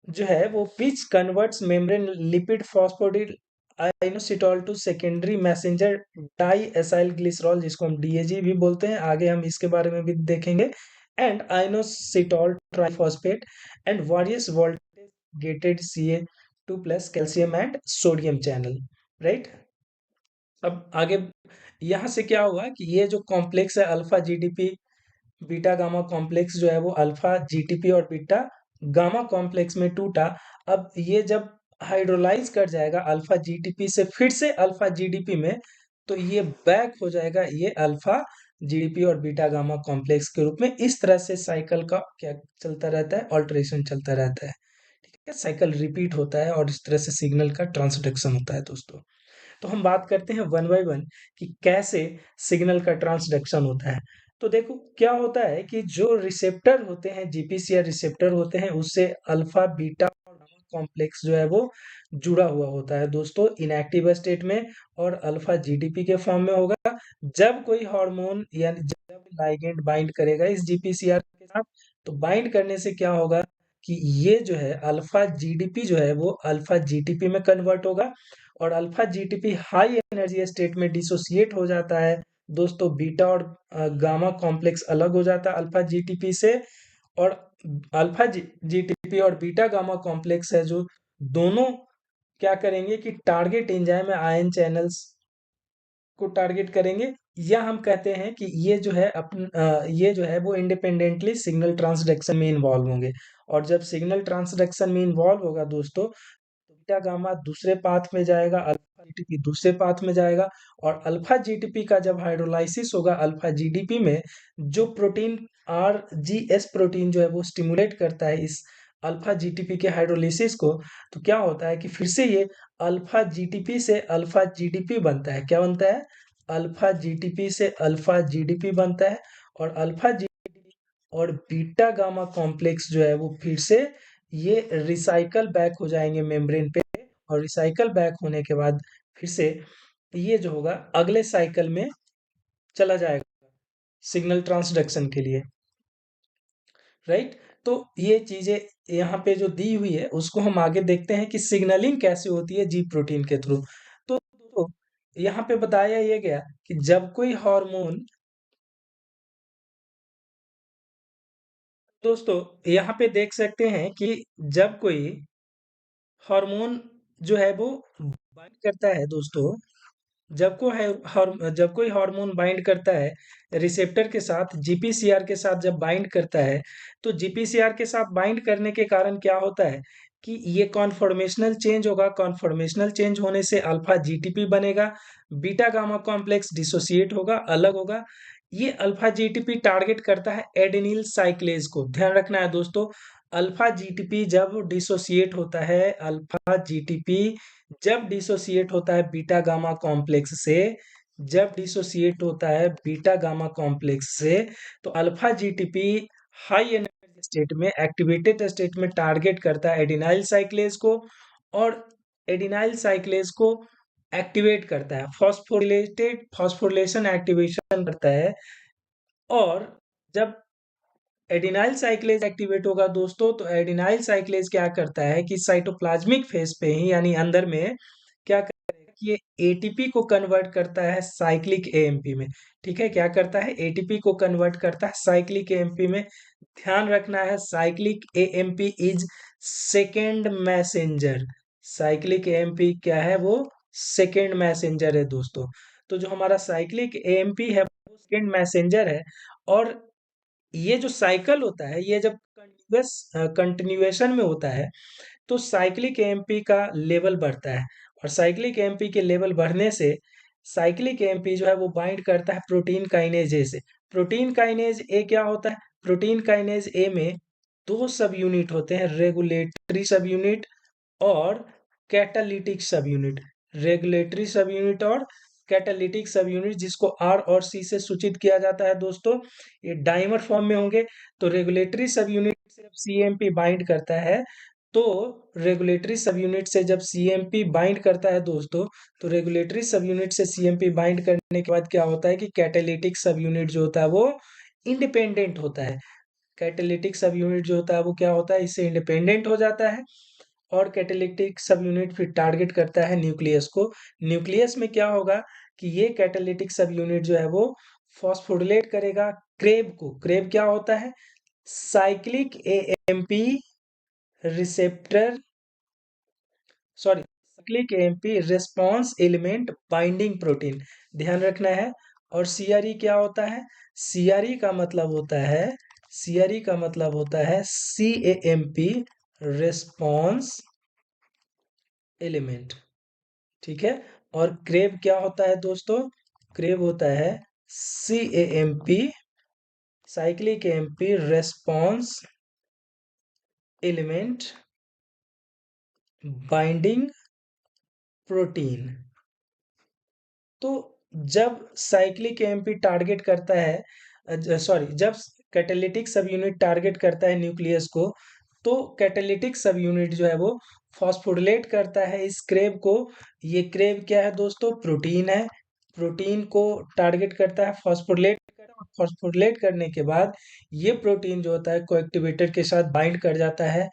जो है वो which converts membrane lipid phosphatidylinositol to secondary messenger diacylglycerol, जिसको हम डीएजी भी बोलते हैं, आगे हम इसके बारे में भी देखेंगे, and inositol triphosphate and various voltage gated Ca2 plus calcium and sodium channel. Right, अब आगे यहाँ से क्या हुआ कि ये जो कॉम्प्लेक्स है alpha GDP beta gamma complex जो है वो अल्फा जीटीपी और बीटा गामा कॉम्प्लेक्स में टूटा। अब ये जब हाइड्रोलाइज कर जाएगा अल्फा जीटीपी से फिर से अल्फा जीडीपी में, तो ये बैक हो जाएगा ये अल्फा जीडीपी और बीटा गामा कॉम्प्लेक्स के रूप में। इस तरह से साइकिल का क्या चलता रहता है, ऑल्टरेशन चलता रहता है। ठीक है, साइकिल रिपीट होता है और इस तरह से सिग्नल का ट्रांसडक्शन होता है दोस्तों। तो हम बात करते हैं वन बाय वन कि कैसे सिग्नल का ट्रांसडक्शन होता है। तो देखो क्या होता है कि जो रिसेप्टर होते हैं, जीपीसीआर रिसेप्टर होते हैं, उससे अल्फा बीटा और गामा कॉम्प्लेक्स जो है वो जुड़ा हुआ होता है दोस्तों इनएक्टिव स्टेट में और अल्फा जीडीपी के फॉर्म में होगा। जब कोई हार्मोन यानी जब लाइगेंड बाइंड करेगा इस जीपीसीआर के साथ, तो बाइंड करने से क्या होगा कि ये जो है अल्फा जीडीपी जो है वो अल्फा जीटीपी में कन्वर्ट होगा और alpha GTP high energy state में डिसोसिएट हो जाता है दोस्तों। बीटा और गामा कॉम्प्लेक्स अलग हो जाता है अल्फा जीटीपी से और अल्फा जीटीपी और बीटा गामा कॉम्प्लेक्स है जो दोनों क्या करेंगे कि टारगेट एंजाइम में आयन चैनल्स को टारगेट करेंगे, या हम कहते हैं कि ये जो है वो इंडिपेंडेंटली सिग्नल ट्रांसडक्शन में इन्वॉल्व होंगे। और जब सिग्नल ट्रांसडक्शन में इन्वॉल्व होगा दोस्तों, बीटा गामा दूसरे पाथ में जाएगा, अल्फा जीटीपी दूसरे पाथ में जाएगा और अल्फा जीटीपी का जब हाइड्रोलाइसिस होगा अल्फा जीडीपी में, जो प्रोटीन आरजीएस प्रोटीन जो है वो स्टिमुलेट करता है इस अल्फा जीटीपी के हाइड्रोलिसिस को। तो क्या होता है कि फिर से ये अल्फा जीटीपी से अल्फा जीडीपी बनता है। क्या बनता है, अल्फा जीटीपी से अल्फा जीडीपी बनता है और अल्फा जीडीपी और बीटा गामा कॉम्प्लेक्स जो है वो फिर से ये रिसाइकल बैक हो जाएंगे मेम्ब्रेन पे और रिसाइकल बैक होने के बाद फिर से ये जो होगा अगले साइकिल में चला जाएगा सिग्नल ट्रांसडक्शन के लिए। राइट, तो ये चीजें यहाँ पे जो दी हुई है उसको हम आगे देखते हैं कि सिग्नलिंग कैसे होती है जी प्रोटीन के थ्रू। तो यहाँ पे बताया ये गया कि जब कोई हार्मोन दोस्तों यहाँ पे देख सकते हैं कि जब कोई हार्मोन जो है वो बाइंड करता है दोस्तों जब कोई हार्मोन बाइंड करता है रिसेप्टर के साथ, जीपीसीआर के साथ जब बाइंड करता है, तो जीपीसीआर के साथ बाइंड करने के कारण क्या होता है कि ये कॉन्फॉर्मेशनल चेंज होगा। कॉन्फॉर्मेशनल चेंज होने से अल्फा जीटीपी बनेगा, बीटा गामा कॉम्प्लेक्स डिसोसिएट होगा, अलग होगा। ये अल्फा जीटीपी टारगेट करता है एडेनिल साइक्लेज को। ध्यान रखना है दोस्तों, अल्फा जीटीपी जब डिसोसिएट होता है, अल्फा जीटीपी जब डिसोसिएट होता है बीटा गामा कॉम्प्लेक्स से, जब डिसोसिएट होता है बीटा गामा कॉम्प्लेक्स से, तो alpha GTP high energy state में, एक्टिवेटेड स्टेट में टारगेट करता है एडिनाइल साइक्लेज को, और एडिनाइल साइक्लेज को एक्टिवेट करता है, फॉस्फोरिलेशन एक्टिवेशन करता है। और जब एडिनाइल साइक्लेज एक्टिवेट होगा दोस्तों, तो एडिनाइल साइक्लेज क्या करता है कि साइटोप्लाज्मिक फेज पे ही, यानी अंदर में क्या करेगा कि ये एटीपी को कन्वर्ट करता है साइक्लिक एएमपी में। ठीक है, क्या करता है, एटीपी को कन्वर्ट करता है साइक्लिक एएमपी में। ध्यान रखना है, cyclic AMP is second messenger. Cyclic AMP क्या है, वो सेकेंड मैसेंजर है दोस्तों। तो जो हमारा साइक्लिक एएमपी है वो सेकेंड मैसेंजर है। और ये जो साइकिल होता है, ये जब कंटिन्यूएशन में होता है, तो साइक्लिक एएमपी का लेवल बढ़ता है, और साइक्लिक एएमपी के लेवल बढ़ने से साइक्लिक एएमपी जो है वो बाइंड करता है प्रोटीन काइनेज ए से। प्रोटीन काइनेज ए क्या होता है, प्रोटीन काइनेज ए में दो सब यूनिट होते हैं, रेगुलेटरी सब यूनिट और कैटालिटिक सब यूनिट। रेगुलेटरी सब यूनिट और कैटालिटिक सब यूनिट, जिसको आर और सी से सूचित किया जाता है दोस्तों, ये डाइमर फॉर्म में होंगे। तो रेगुलेटरी सब यूनिट से जब सीएमपी बाइंड करता है, तो रेगुलेटरी सब यूनिट से जब सीएमपी बाइंड करता है दोस्तों, तो रेगुलेटरी सब यूनिट से सीएमपी बाइंड करने के बाद क्या होता है कि कैटालिटिक सब यूनिट जो होता है वो इंडिपेंडेंट होता है। कैटालिटिक सब यूनिट जो होता है वो क्या होता है, इससे इंडिपेंडेंट हो जाता है। और कैटालिटिक सब यूनिट फिर टारगेट करता है न्यूक्लियस को। न्यूक्लियस में क्या होगा कि ये कैटालिटिक सब यूनिट जो है वो फॉस्फोरिलेट करेगा क्रेब को। क्रेब क्या होता है, cyclic AMP receptor, sorry, cyclic AMP response element binding protein. ध्यान रखना है। और सीआरई क्या होता है, सीआरई का मतलब होता है, सीआरई का मतलब होता है सीएएमपी रिस्पॉन्स एलिमेंट। ठीक है। और क्रेब क्या होता है दोस्तों, क्रेब होता है C A M P, cyclic AMP response element binding protein. तो जब साइक्लिक एमपी टारगेट करता है, सॉरी, जब कैटालिटिक सब यूनिट टारगेट करता है न्यूक्लियस को, तो कैटालिटिक सब यूनिट जो है वो फॉस्फोरिलेट करता है इस क्रेब को। ये क्रेब क्या है दोस्तों, प्रोटीन है। प्रोटीन को टारगेट करता है, फॉस्फोरिलेट करने के बाद ये प्रोटीन जो होता है कोएक्टिवेटर के साथ बाइंड कर जाता है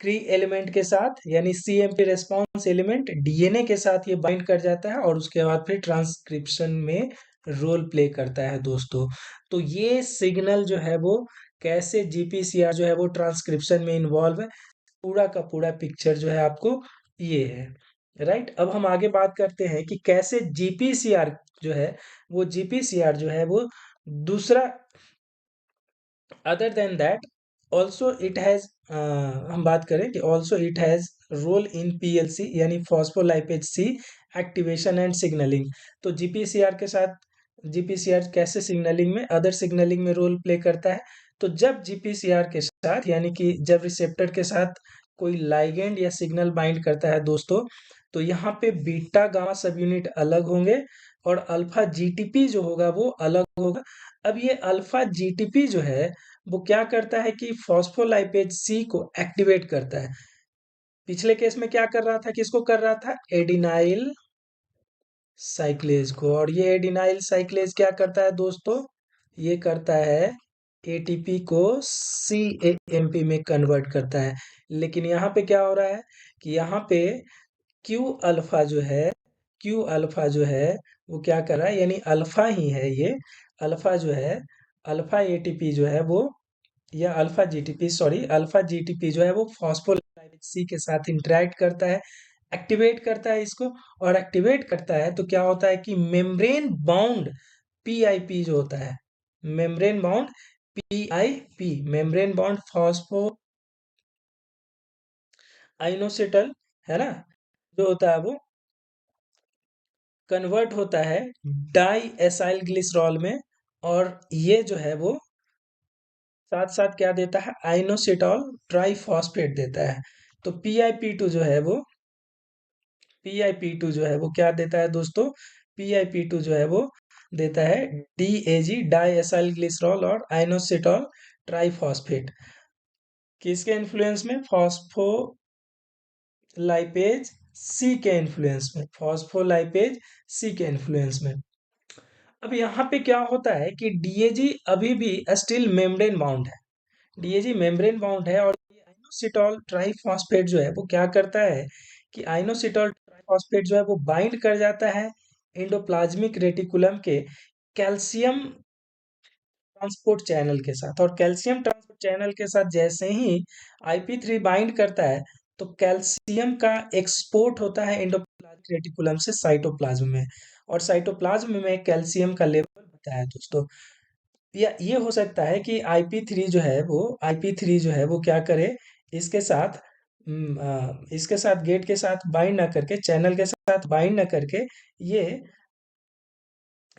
क्री एलिमेंट के साथ, यानी सीएमपी रेस्पॉन्स एलिमेंट डीएनए के साथ ये बाइंड कर जाता है, और उसके बाद फिर ट्रांसक्रिप्शन में रोल प्ले करता है दोस्तों। तो ये सिग्नल जो है वो कैसे जीपीसीआर जो है वो ट्रांसक्रिप्शन में इन्वॉल्व है, पूरा का पूरा पिक्चर जो है आपको ये है। राइट, अब हम आगे बात करते हैं कि कैसे जीपीसीआर जो है वो दूसरा, other than that also it has, हम बात करें कि also it has role in PLC, यानी phospholipase C activation and signalling. तो जीपीसीआर के साथ, जीपीसीआर कैसे सिग्नलिंग में, अदर सिग्नलिंग में रोल प्ले करता है। तो जब जीपीसीआर के साथ, यानी कि जब रिसेप्टर के साथ कोई लाइगेंड या सिग्नल बाइंड करता है दोस्तों, तो यहाँ पे बीटा गामा सब यूनिट अलग होंगे, और अल्फा जीटीपी जो होगा वो अलग होगा। अब ये अल्फा जीटीपी जो है वो क्या करता है कि फॉस्फोलाइपेज सी को एक्टिवेट करता है। पिछले केस में क्या कर रहा था, किसको कर रहा था, एडिनाइल साइक्लेज को। और ये एडिनाइल साइक्लेज क्या करता है दोस्तों, ये करता है एटीपी को सीएएमपी में कन्वर्ट करता है। लेकिन यहाँ पे क्या हो रहा है कि यहाँ पे क्यू अल्फा जो है, क्यू अल्फा जो है वो क्या कर रहा है, यानी अल्फा ही है ये, अल्फा जो है, अल्फा एटीपी जो है वो, या alpha GTP, sorry, alpha GTP जो है वो फॉस्फोलाइपेज सी के साथ इंटरेक्ट करता है, एक्टिवेट करता है इसको, और एक्टिवेट करता है तो क्या होता है कि मेम्ब्रेन बाउंड पीआईपी जो होता है, membrane bound PIP, membrane bound phosphoinositol, है ना, जो होता है वो कन्वर्ट होता है डाई एसाइल ग्लिसरॉल में, और ये जो है वो साथ साथ क्या देता है, आइनोसिटॉल ट्राइफॉस्फेट देता है। तो पीआईपी2 जो है वो, पीआईपी2 जो है वो क्या देता है दोस्तों, पीआईपी2 जो है वो देता है डीएजी डाई एसाइल ग्लिसरॉल और आइनोसिटॉल ट्राइफॉस्फेट, किसके इन्फ्लुएंस में, फॉस्फोलाइपेज सी के इन्फ्लुएंस में, फॉस्फोलाइपेज सी के इन्फ्लुएंस में। अब यहाँ पे क्या होता है कि डीएजी अभी भी स्टिल मेम्ब्रेन बाउंड है, डीएजी मेम्ब्रेन बाउंड है, और ये आइनोसिटॉल ट्राइफॉस्फेट जो है वो क्या करता है कि आइनोसिटॉल ट्राइफॉस्फेट जो है वो बाइंड कर जाता है एंडोप्लाज्मिक रेटिकुलम के कैल्शियम ट्रांसपोर्ट चैनल के साथ, और कैल्शियम ट्रांसपोर्ट चैनल के साथ जैसे ही IP3 बाइंड करता है तो कैल्शियम का एक्सपोर्ट होता है एंडोप्लाज्मिक रेटिकुलम से साइटोप्लाज्म में, और साइटोप्लाज्म में कैल्शियम का लेवल होता है दोस्तों। या ये हो सकता है कि IP3 जो है वो क्या करे, इसके साथ इसके साथ गेट के साथ बाइंड ना करके, चैनल के साथ बाइंड ना करके, ये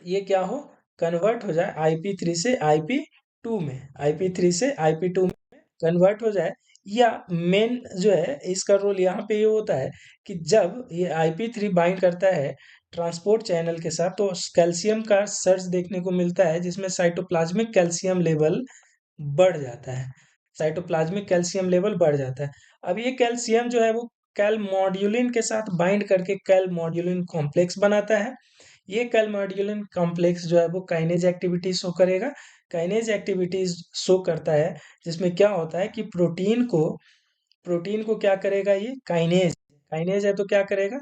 ये क्या हो, कन्वर्ट हो जाए IP3 से IP2 में, IP3 से IP2 में कन्वर्ट हो जाए। या मेन जो है इसका रोल यहाँ पे ये होता है कि जब ये IP3 बाइंड करता है ट्रांसपोर्ट चैनल के साथ तो कैल्शियम का सर्ज देखने को मिलता है, जिसमें साइटोप्लाज्मिक कैल्शियम लेवल बढ़ जाता है, साइटोप्लाज्मिक कैल्शियम लेवल बढ़ जाता है। अब ये कैल्शियम जो है वो कैलमोड्यूलिन के साथ बाइंड करके कैलमोड्यूलिन कॉम्प्लेक्स बनाता है। ये कैलमोड्यूलिन कॉम्प्लेक्स जो है वो काइनेज एक्टिविटी शो करेगा, काइनेज एक्टिविटीज शो करता है, जिसमें क्या होता है कि प्रोटीन को क्या करेगा, ये काइनेज, काइनेज है तो क्या करेगा,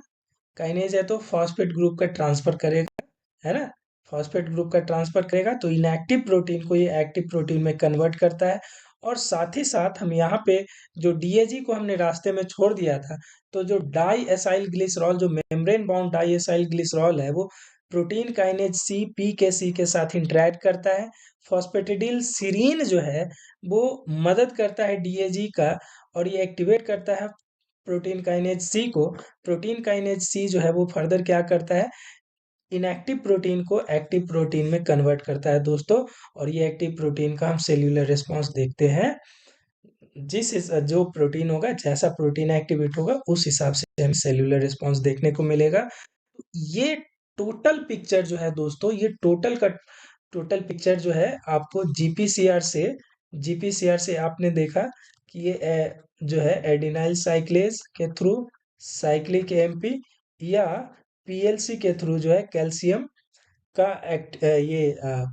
काइनेज है तो फॉस्फेट ग्रुप का ट्रांसफर करेगा, है ना, फॉस्फेट ग्रुप का ट्रांसफर करेगा तो इनएक्टिव प्रोटीन को ये एक्टिव प्रोटीन में कन्वर्ट करता है। और साथ ही साथ हम यहाँ पे जो डीएजी को हमने रास्ते में छोड़ दिया था, तो जो डाई एसाइल ग्लिसरॉल, जो membrane bound diacylglycerol है वो प्रोटीन काइनेज सी के साथ इंटरेक्ट करता है। फॉस्फेटिडिल सीरीन जो है वो मदद करता है डीएजी का, और ये एक्टिवेट करता है प्रोटीन काइनेज सी को। प्रोटीन काइनेज सी जो है वो फर्दर क्या करता है, इनएक्टिव प्रोटीन को एक्टिव प्रोटीन में कन्वर्ट करता है दोस्तों। और ये एक्टिव प्रोटीन का हम सेल्यूलर रिस्पॉन्स देखते हैं, जो प्रोटीन होगा, जैसा प्रोटीन एक्टिवेट होगा उस हिसाब से हमें सेल्यूलर रिस्पॉन्स देखने को मिलेगा। ये टोटल पिक्चर जो है दोस्तों, ये टोटल पिक्चर जो है आपको जीपीसीआर से आपने देखा कि ये जो है एडिनाइल साइक्लेज के थ्रू साइक्लिक एमपी, या पीएलसी के थ्रू जो है कैल्शियम का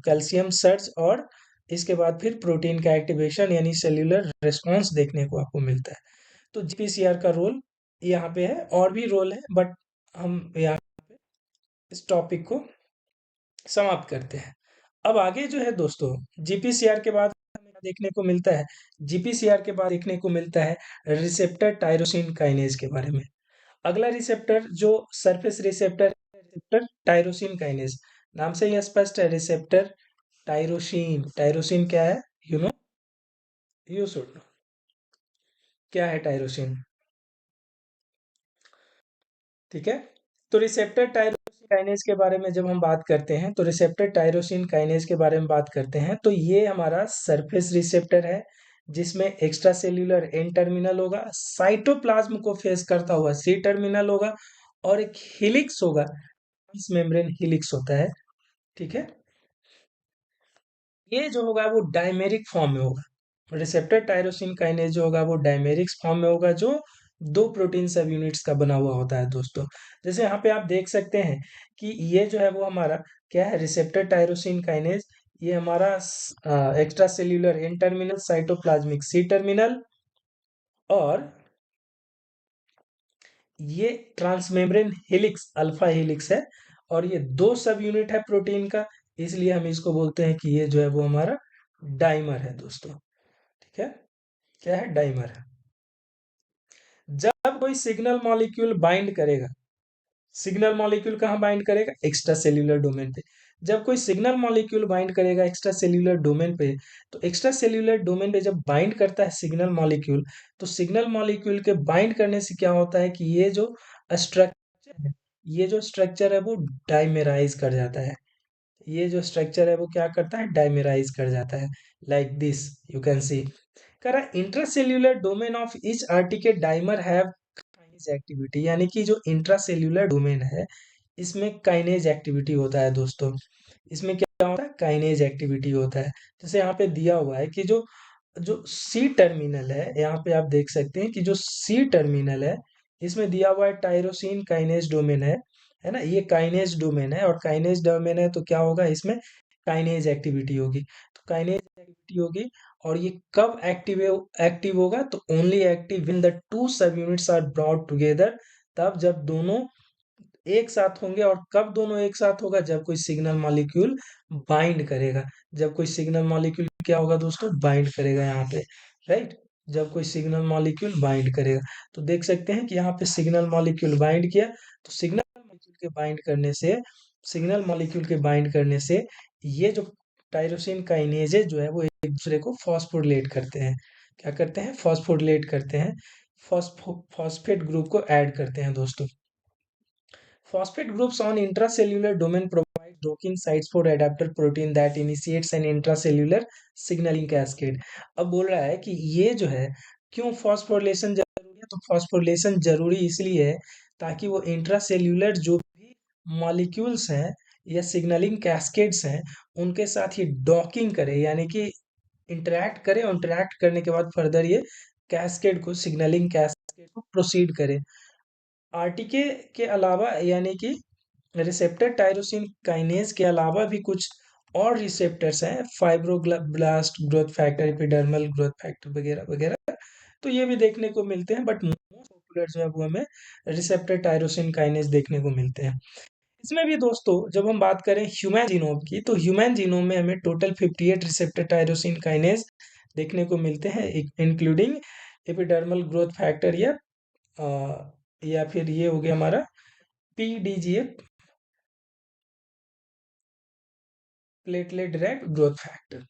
कैल्शियम सर्च, और इसके बाद फिर प्रोटीन का एक्टिवेशन यानी सेल्यूलर रिस्पॉन्स देखने को आपको मिलता है। तो जीपीसीआर का रोल यहाँ पे है, और भी रोल है, बट हम यहाँ इस टॉपिक को समाप्त करते हैं। अब आगे जो है दोस्तों, जीपीसीआर के बाद हमें क्या देखने को मिलता है, जीपीसीआर के बाद देखने को मिलता है रिसेप्टर टायरोसिन काइनेज के बारे में। अगला रिसेप्टर जो सरफेस रिसेप्टर टायरोसिन काइनेज, नाम से ही स्पष्ट है, रिसेप्टर टायरोसिन, टायरोसिन क्या है, you know, you should know क्या है टायरोसिन, ठीक है। तो रिसेप्टर टायरोसिन काइनेज के बारे में जब हम बात करते हैं, तो रिसेप्टर टायरोसिन काइनेज के बारे में बात करते हैं, तो ये हमारा सरफेस रिसेप्टर है, जिसमें एक्स्ट्रा सेल्यूलर एन टर्मिनल होगा, साइटोप्लाज्म को फेस करता हुआ सी टर्मिनल होगा, और एक हिलिक्स होगा, इस मेम्ब्रेन हिलिक्स होता है, ठीक है। ये जो होगा वो डायमेरिक फॉर्म में होगा, रिसेप्टर टायरोसिन काइनेज जो होगा वो डायमेरिक फॉर्म में होगा, जो दो प्रोटीन सब यूनिट्स का बना हुआ होता है दोस्तों। जैसे यहाँ पे आप देख सकते हैं कि ये जो है वो हमारा क्या है, रिसेप्टर टायरोसिन काइनेज, ये हमारा extracellular N terminal, cytoplasmic C terminal, और ये ट्रांसमेम्ब्रेन हेलिक्स अल्फा हेलिक्स है, और ये दो सब यूनिट है प्रोटीन का, इसलिए हम इसको बोलते हैं कि ये जो है वो हमारा डाइमर है दोस्तों, ठीक है, क्या है, डाइमर है। जब कोई सिग्नल मॉलिक्यूल बाइंड करेगा, सिग्नल मॉलिक्यूल कहाँ बाइंड करेगा? एक्स्ट्रा सेल्यूलर डोमेन पे। जब कोई सिग्नल मॉलिक्यूल बाइंड करेगा एक्स्ट्रा सेल्यूलर डोमेन पे, तो एक्स्ट्रा सेल्यूलर डोमेन पे जब बाइंड करता है सिग्नल मॉलिक्यूल, तो सिग्नल मॉलिक्यूल के बाइंड करने से क्या होता है कि ये जो स्ट्रक्चर है, ये जो स्ट्रक्चर है वो डाइमेराइज कर जाता है। ये जो स्ट्रक्चर है वो क्या करता है? डाइमेराइज कर जाता है। Like this you can see. कह रहा है intracellular domain of each RTK dimer have kinase activity, यानी कि जो इंट्रासेल्यूलर डोमेन है इसमें काइनेज एक्टिविटी होता है दोस्तों। इसमें क्या होता है? काइनेज एक्टिविटी होता है। जैसे यहाँ पे दिया हुआ है कि जो जो सी टर्मिनल है, यहाँ पे आप देख सकते हैं कि जो सी टर्मिनल है इसमें दिया हुआ है टायरोसिन काइनेज डोमेन है ना, ये काइनेज डोमेन है, और काइनेज डोमेन है तो क्या होगा? इसमें काइनेज एक्टिविटी होगी। तो काइनेज एक्टिविटी होगी, और ये कब एक्टिव होगा? तो only active when the two सब यूनिट्स आर ब्रॉट टुगेदर, तब जब दोनों एक साथ होंगे। और कब दोनों एक साथ होगा? जब कोई सिग्नल मॉलिक्यूल बाइंड करेगा। जब कोई सिग्नल मॉलिक्यूल क्या होगा दोस्तों? बाइंड करेगा यहाँ पे, राइट। जब कोई सिग्नल मॉलिक्यूल बाइंड करेगा, तो देख सकते हैं कि यहाँ पे सिग्नल मॉलिक्यूल बाइंड किया, तो सिग्नल मॉलिक्यूल के बाइंड करने से, सिग्नल मॉलिक्यूल के बाइंड करने से ये जो टायरोसिन काइनेजेज जो है वो एक दूसरे को फॉस्फोरिलेट करते हैं। क्या करते हैं? फॉस्फोरिलेट करते हैं। फॉस्फेट ग्रुप को ऐड करते हैं दोस्तों। Phosphate groups on intracellular domain provide docking sites for adapter protein that initiates an intracellular signaling cascade। अब बोल रहा है कि ये जो है, क्यों फॉस्फोरिलेशन जरूरी है? तो फॉस्फोरिलेशन जरूरी इसलिए है ताकि वो इंट्रासेल्यूलर जो भी मॉलिक्यूल्स हैं या सिग्नलिंग कैस्केड्स हैं उनके साथ ये डॉकिंग करे, यानी कि इंटरेक्ट करे, और इंटरेक्ट करने के बाद फर्दर ये कैस्केड को, सिग्नलिंग कैस्केड को प्रोसीड करे। आरटीके के अलावा, यानी कि रिसेप्टर टायरोसिन काइनेज के अलावा भी कुछ और रिसेप्टर्स हैं, fibroblast growth factor, epidermal growth factor वगैरह वगैरह, तो ये भी देखने को मिलते हैं, बट मोस्ट पॉपुलर जो है वो हमें रिसेप्टर टायरोसिन काइनेज देखने को मिलते हैं। इसमें भी दोस्तों जब हम बात करें ह्यूमन जीनोम की, तो ह्यूमन जीनोम में हमें टोटल 58 रिसेप्टर टायरोसिन काइनेज देखने को मिलते हैं, इंक्लूडिंग एपिडर्मल ग्रोथ फैक्टर, या फिर ये हो गया हमारा पीडीजीएफ, प्लेटलेट डिराइव्ड ग्रोथ फैक्टर।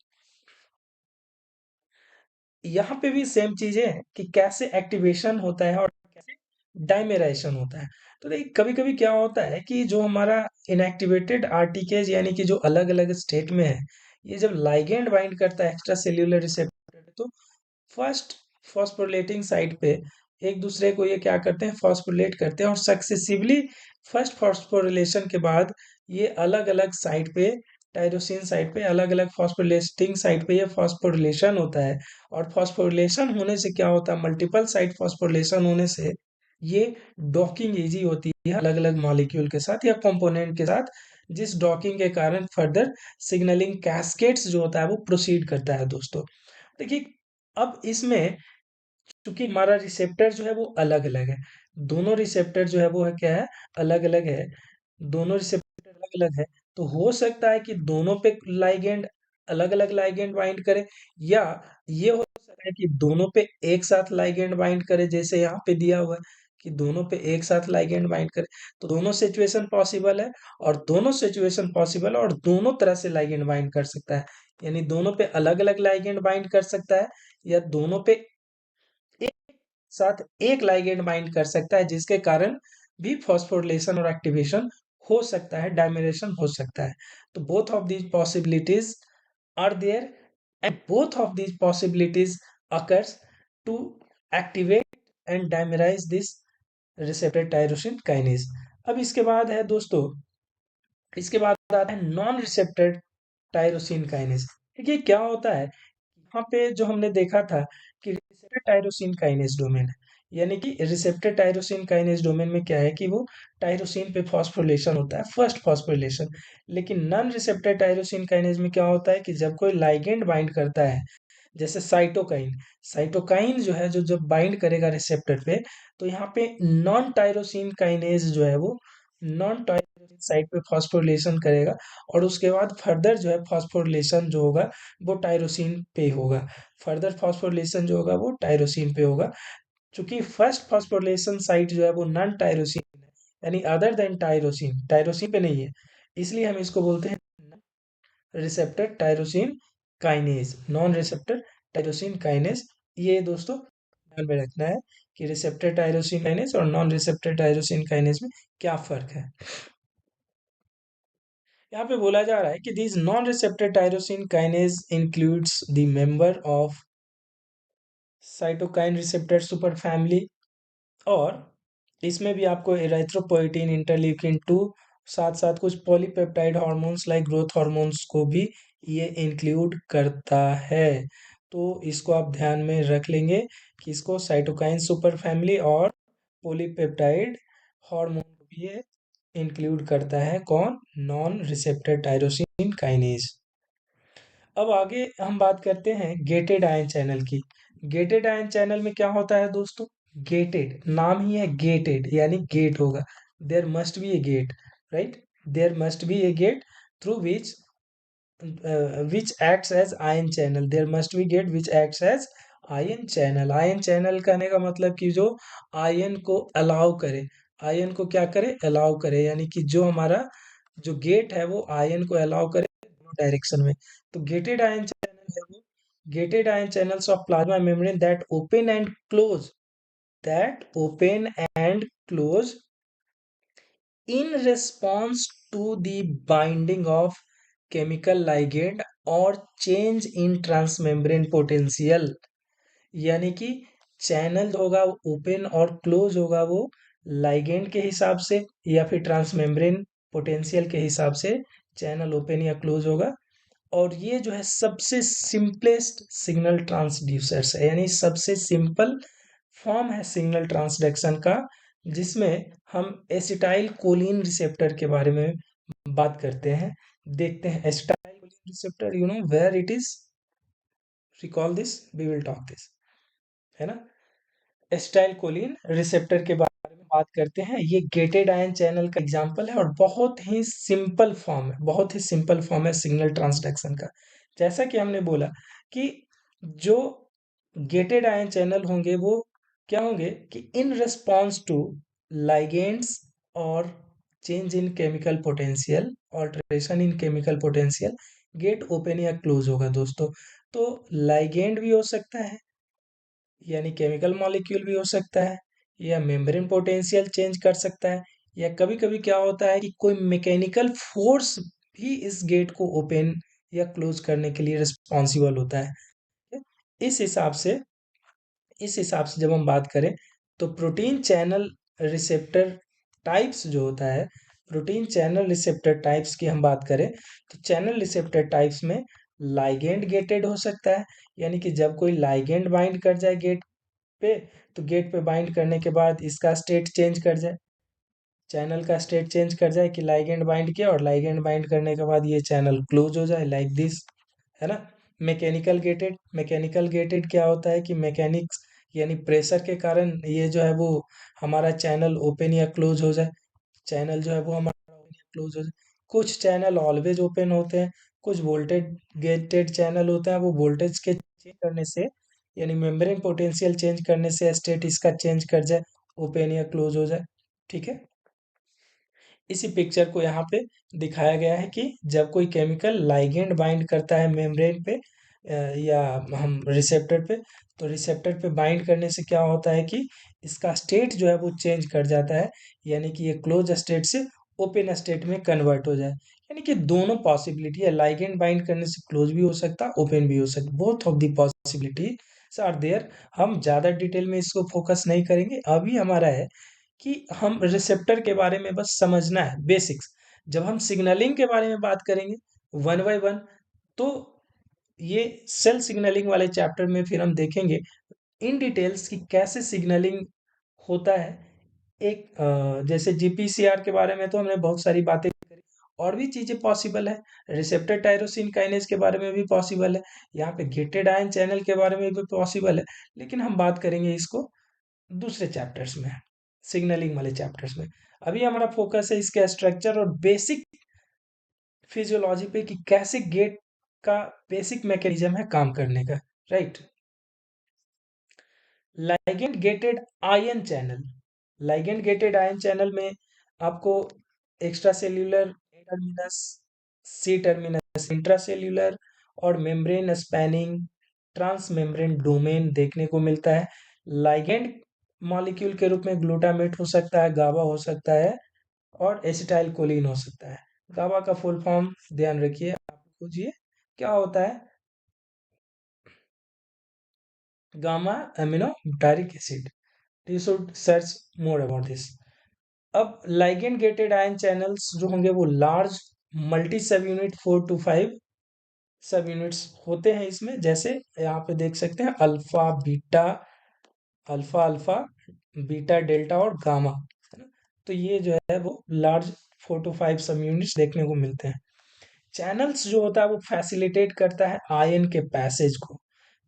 यहाँ पे भी सेम चीजें हैं कि कैसे एक्टिवेशन होता है और कैसे डाइमेराइजेशन होता है। तो देखिए कभी कभी क्या होता है कि जो हमारा इनएक्टिवेटेड आरटीकेज, यानी कि जो अलग अलग स्टेट में है, ये जब लाइगेंड बाइंड करता है एक्स्ट्रा सेल्यूलर रिसेप्टर, तो फर्स्ट फॉस्फोरिलेटिंग साइट पे एक दूसरे को ये क्या करते हैं? फॉस्फोरिलेट करते हैं, और सक्सेसिवली फर्स्ट फॉस्फोरिलेशन के बाद ये अलग अलग साइट पे, टायरोसिन साइट पे, अलग अलग फॉस्फोरिलेटिंग साइट पे ये फॉस्फोरिलेशन होता है। और फॉस्फोरिलेशन होने से क्या होता है? मल्टीपल साइट फॉस्फोरिलेशन होने से ये डॉकिंग इजी होती है अलग अलग मॉलिक्यूल के साथ या कंपोनेंट के साथ, जिस डॉकिंग के कारण फर्दर सिग्नलिंग कैस्केड्स जो होता है वो प्रोसीड करता है दोस्तों। देखिए अब इसमें चूंकि हमारा रिसेप्टर जो है वो अलग अलग है, दोनों रिसेप्टर जो है वो है क्या है? अलग अलग है। दोनों रिसेप्टर अलग अलग है, तो हो सकता है कि दोनों पे लाइगेंड अलग अलग लाइगेंड बाइंड करे, या ये हो सकता है कि दोनों पे एक साथ लाइगेंड बाइंड करे, जैसे यहाँ पे दिया हुआ है कि दोनों पे एक साथ लाइगेंड बाइंड करे। तो दोनों सिचुएशन पॉसिबल है, और दोनों सिचुएशन पॉसिबल है, और दोनों तरह से लाइगेंड बाइंड कर सकता है। यानी दोनों पे अलग अलग लाइगेंड बाइंड कर सकता है, या दोनों पे एक साथ एक लाइगेंड बाइंड कर सकता है, जिसके कारण भी फॉस्फोरिलेशन और एक्टिवेशन हो सकता है, डायमेरेशन हो सकता है। तो both of these possibilities are there, and both of these possibilities occurs to activate and dimerise this receptor tyrosine kinase. अब इसके बाद है दोस्तों, इसके बाद आता है नॉन रिसेप्टर टायरोसिन काइनेज। देखिए क्या होता है, यहाँ पे जो हमने देखा था कि रिसेप्टर टायरोसिन काइनेज डोमेन है, यानी कि रिसेप्टर टायरोसिन काइनेज डोमेन में क्या है कि वो टायरोसिन पे फॉस्फोरिलेशन होता है, फर्स्ट फॉस्फोरिलेशन। लेकिन नॉन रिसेप्टर टायरोसिन काइनेज में क्या होता है कि जब कोई लाइगेंड बाइंड करता है, जैसे साइटोकाइन, साइटोकाइन जो है जो जब बाइंड करेगा रिसेप्टर पे, तो यहाँ पे नॉन टायरोसिन काइनेज जो है वो नॉन टायरोसिन साइट पे फॉस्फोरिलेशन करेगा, और उसके बाद फर्दर जो है फॉस्फोरिलेशन जो होगा वो टायरोसिन पे होगा। फर्दर फॉस्फोरिलेशन जो होगा वो टायरोसिन पे होगा। चूंकि फर्स्ट फॉस्फोरिलेशन साइट जो है वो नॉन टायरोसिन है, यानी अदर देन टायरोसिन, टायरोसिन पे नहीं है, इसलिए हम इसको बोलते हैं receptor tyrosine kinase, non receptor tyrosine kinase. ये दोस्तों ध्यान में रखना है कि रिसेप्टर टायरोसिन काइनेज और नॉन रिसेप्टर टायरोसिन काइनेज में क्या फर्क है। यहाँ पे बोला जा रहा है कि this non receptor tyrosine kinase includes the member of cytokine receptor super family, और इसमें भी आपको एरिथ्रोपोइटिन, इंटरल्यूकिन 2, साथ साथ कुछ polypeptide hormones like growth hormones को भी ये इंक्लूड करता है। तो इसको आप ध्यान में रख लेंगे कि इसको साइटोकाइन सुपर फैमिली और पॉलीपेप्टाइड हार्मोन को भी ये इंक्लूड करता है। कौन? Non receptor tyrosine kinase. अब आगे हम बात करते हैं गेटेड आयन चैनल की। गेटेड आयन चैनल में क्या होता है दोस्तों? गेटेड, नाम ही है गेटेड, यानी गेट होगा। There must be a gate, right? There must be a gate through which acts as ion channel, there must be gate which acts as ion channel. Ion channel कहने का मतलब कि जो आयन को अलाउ करे, आयन को क्या करे? अलाउ करे, यानी कि जो हमारा जो गेट है वो आयन को अलाउ करे दोनों डायरेक्शन में। तो गेटेड आयन चैनल है वो gated ion channels of plasma membrane that open and close in response to the binding of chemical ligand or change in transmembrane potential। यानी कि चैनल होगा ओपन और क्लोज होगा वो लाइगेंड के हिसाब से या फिर ट्रांसमेम्ब्रेन पोटेंशियल के हिसाब से चैनल ओपन या क्लोज होगा। और ये जो है सबसे सिंपलेस्ट सिग्नल ट्रांसड्यूसर्स है, यानी सबसे सिंपल फॉर्म है सिग्नल ट्रांसडक्शन का, जिसमें हम एसिटाइल कोलिन रिसेप्टर के बारे में बात करते हैं। देखते हैं acetylcholine receptor, you know where it is, recall this, we will talk this, है ना। एसिटाइल कोलिन रिसेप्टर के बारे में बात करते हैं। ये गेटेड आयन चैनल का एग्जांपल है और बहुत ही सिंपल फॉर्म है, बहुत ही सिंपल फॉर्म है सिग्नल ट्रांसडक्शन का। जैसा कि हमने बोला कि जो गेटेड आयन चैनल होंगे वो क्या होंगे कि इन रिस्पॉन्स टू लाइगेंड्स और change in chemical potential, alteration in chemical potential, gate open या क्लोज होगा दोस्तों। तो लाइगेंड भी हो सकता है, यानी केमिकल मॉलिक्यूल भी हो सकता है, या मेम्ब्रेन पोटेंशियल चेंज कर सकता है, या कभी कभी क्या होता है कि कोई मैकेनिकल फोर्स भी इस गेट को ओपन या क्लोज करने के लिए रिस्पॉन्सिबल होता है। इस हिसाब से इस हिसाब से जब हम बात करें तो प्रोटीन चैनल रिसेप्टर टाइप्स जो होता है, प्रोटीन चैनल रिसेप्टर टाइप्स की हम बात करें तो चैनल रिसेप्टर टाइप्स में लाइगेंड गेटेड हो सकता है, यानी कि जब कोई लाइगेंड बाइंड कर जाए गेट पे, तो गेट पे बाइंड करने के बाद इसका स्टेट चेंज कर जाए, चैनल का स्टेट चेंज कर जाए कि लाइगेंड बाइंड किया और लाइगेंड बाइंड करने के बाद ये चैनल क्लोज हो जाए, लाइक दिस, है ना। मैकेनिकल गेटेड क्या होता है कि मैकेनिक्स यानी प्रेशर के कारण ये जो है वो हमारा चैनल ओपन या क्लोज हो जाए, चैनल जो है वो हमारा ओपन या क्लोज हो जाए। कुछ चैनल ऑलवेज ओपन होते हैं, कुछ वोल्टेज गेटेड चैनल होते हैं, वो वोल्टेज के चेंज करने से यानी मेम्ब्रेन पोटेंशियल चेंज करने से स्टेट इसका चेंज कर जाए, ओपन या क्लोज हो जाए। ठीक है, इसी पिक्चर को यहाँ पे दिखाया गया है कि जब कोई केमिकल लाइगेंड बाइंड करता है मेम्ब्रेन पे या हम रिसेप्टर पे, तो रिसेप्टर पे बाइंड करने से क्या होता है कि इसका स्टेट जो है वो चेंज कर जाता है, यानी कि ये क्लोज स्टेट से ओपन स्टेट में कन्वर्ट हो जाए। यानी कि दोनों पॉसिबिलिटी है, लाइगेंड बाइंड करने से क्लोज भी हो सकता, ओपन भी हो सकता, both of the possibility are there. हम ज्यादा डिटेल में इसको फोकस नहीं करेंगे, अभी हमारा है कि हम रिसेप्टर के बारे में बस समझना है, बेसिक्स। जब हम सिग्नलिंग के बारे में बात करेंगे वन बाय वन, तो ये सेल सिग्नलिंग वाले चैप्टर में फिर हम देखेंगे इन डिटेल्स कि कैसे सिग्नलिंग होता है। एक जैसे जीपीसीआर के बारे में तो हमने बहुत सारी बातें करी, और भी चीजें पॉसिबल है, रिसेप्टर टायरोसिन काइनेज के बारे में भी पॉसिबल है, यहाँ पे गेटेड आयन चैनल के बारे में भी पॉसिबल है, लेकिन हम बात करेंगे इसको दूसरे चैप्टर्स में, सिग्नलिंग वाले चैप्टर्स में। अभी हमारा फोकस है इसके स्ट्रक्चर और बेसिक फिजियोलॉजी पे कि कैसे गेट का बेसिक मैकेनिज्म है काम करने का, right. Ligand gated ion channel, ligand gated ion channel में आपको extracellular terminus, C terminus, intracellular और membrane spanning transmembrane domain देखने को मिलता है। लाइगेंड मॉलिक्यूल के रूप में ग्लूटामेट हो सकता है, गाबा हो सकता है और एसिटाइल कोलिन हो सकता है। गाबा का फुल फॉर्म ध्यान रखिए, आप खोजिए क्या होता है, gamma amino butyric acid. You should search more about this. अब लाइगेंड गेटेड आयन चैनल्स जो होंगे वो large multi subunit 4 to 5 सब यूनिट्स होते हैं इसमें, जैसे यहाँ पे देख सकते हैं alpha beta, alpha alpha beta delta और गामा, है ना। तो ये जो है वो लार्ज 4 to 5 सब यूनिट्स देखने को मिलते हैं। चैनल्स जो होता है वो फैसिलिटेट करता है आयन के पैसेज को,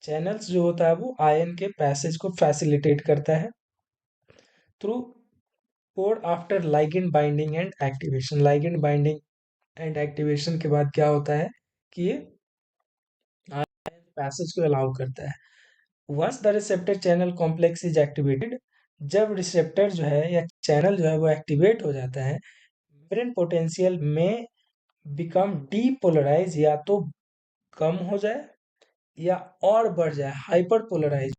चैनल्स जो होता है वो आयन के पैसेज को फैसिलिटेट करता है through pore after ligand binding and activation. Ligand binding and activation के बाद क्या होता है कि ये पैसेज को अलाउ करता है। Once the receptor channel complex is activated, जब रिसेप्टर जो है या चैनल जो है वो एक्टिवेट हो जाता है, मेम्ब्रेन पोटेंशियल में बिकम डीपोलराइज, या तो कम हो जाए या और बढ़ जाए, हाइपर पोलराइज।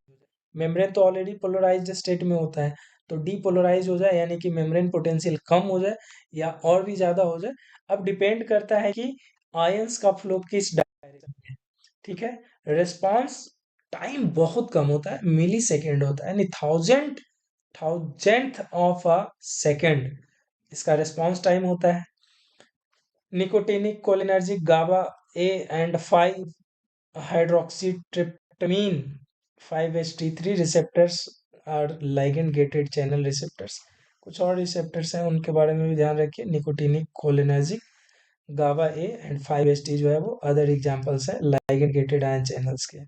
मेम्ब्रेन तो ऑलरेडी पोलराइज्ड स्टेट में होता है, तो डीपोलराइज हो जाए यानी कि मेम्ब्रेन पोटेंशियल कम हो जाए या और भी ज्यादा हो जाए। अब डिपेंड करता है कि आयंस का फ्लो किस डायरेक्शन में है, ठीक है। रिस्पॉन्स टाइम बहुत कम होता है, मिली सेकेंड होता है, यानी थाउजेंथ ऑफ अ सेकेंड इसका रिस्पॉन्स टाइम होता है। Nicotinic cholinergic GABA A and 5 hydroxytryptamine 5-HT3 receptors और लाइगेंड गेटेड चैनल रिसेप्टर्स। कुछ और रिसेप्टर्स हैं उनके बारे में भी ध्यान रखिए, nicotinic cholinergic GABA A and 5-HT जो है वो अदर एग्जांपल्स हैं लाइगेंड गेटेड आयन चैनल्स के।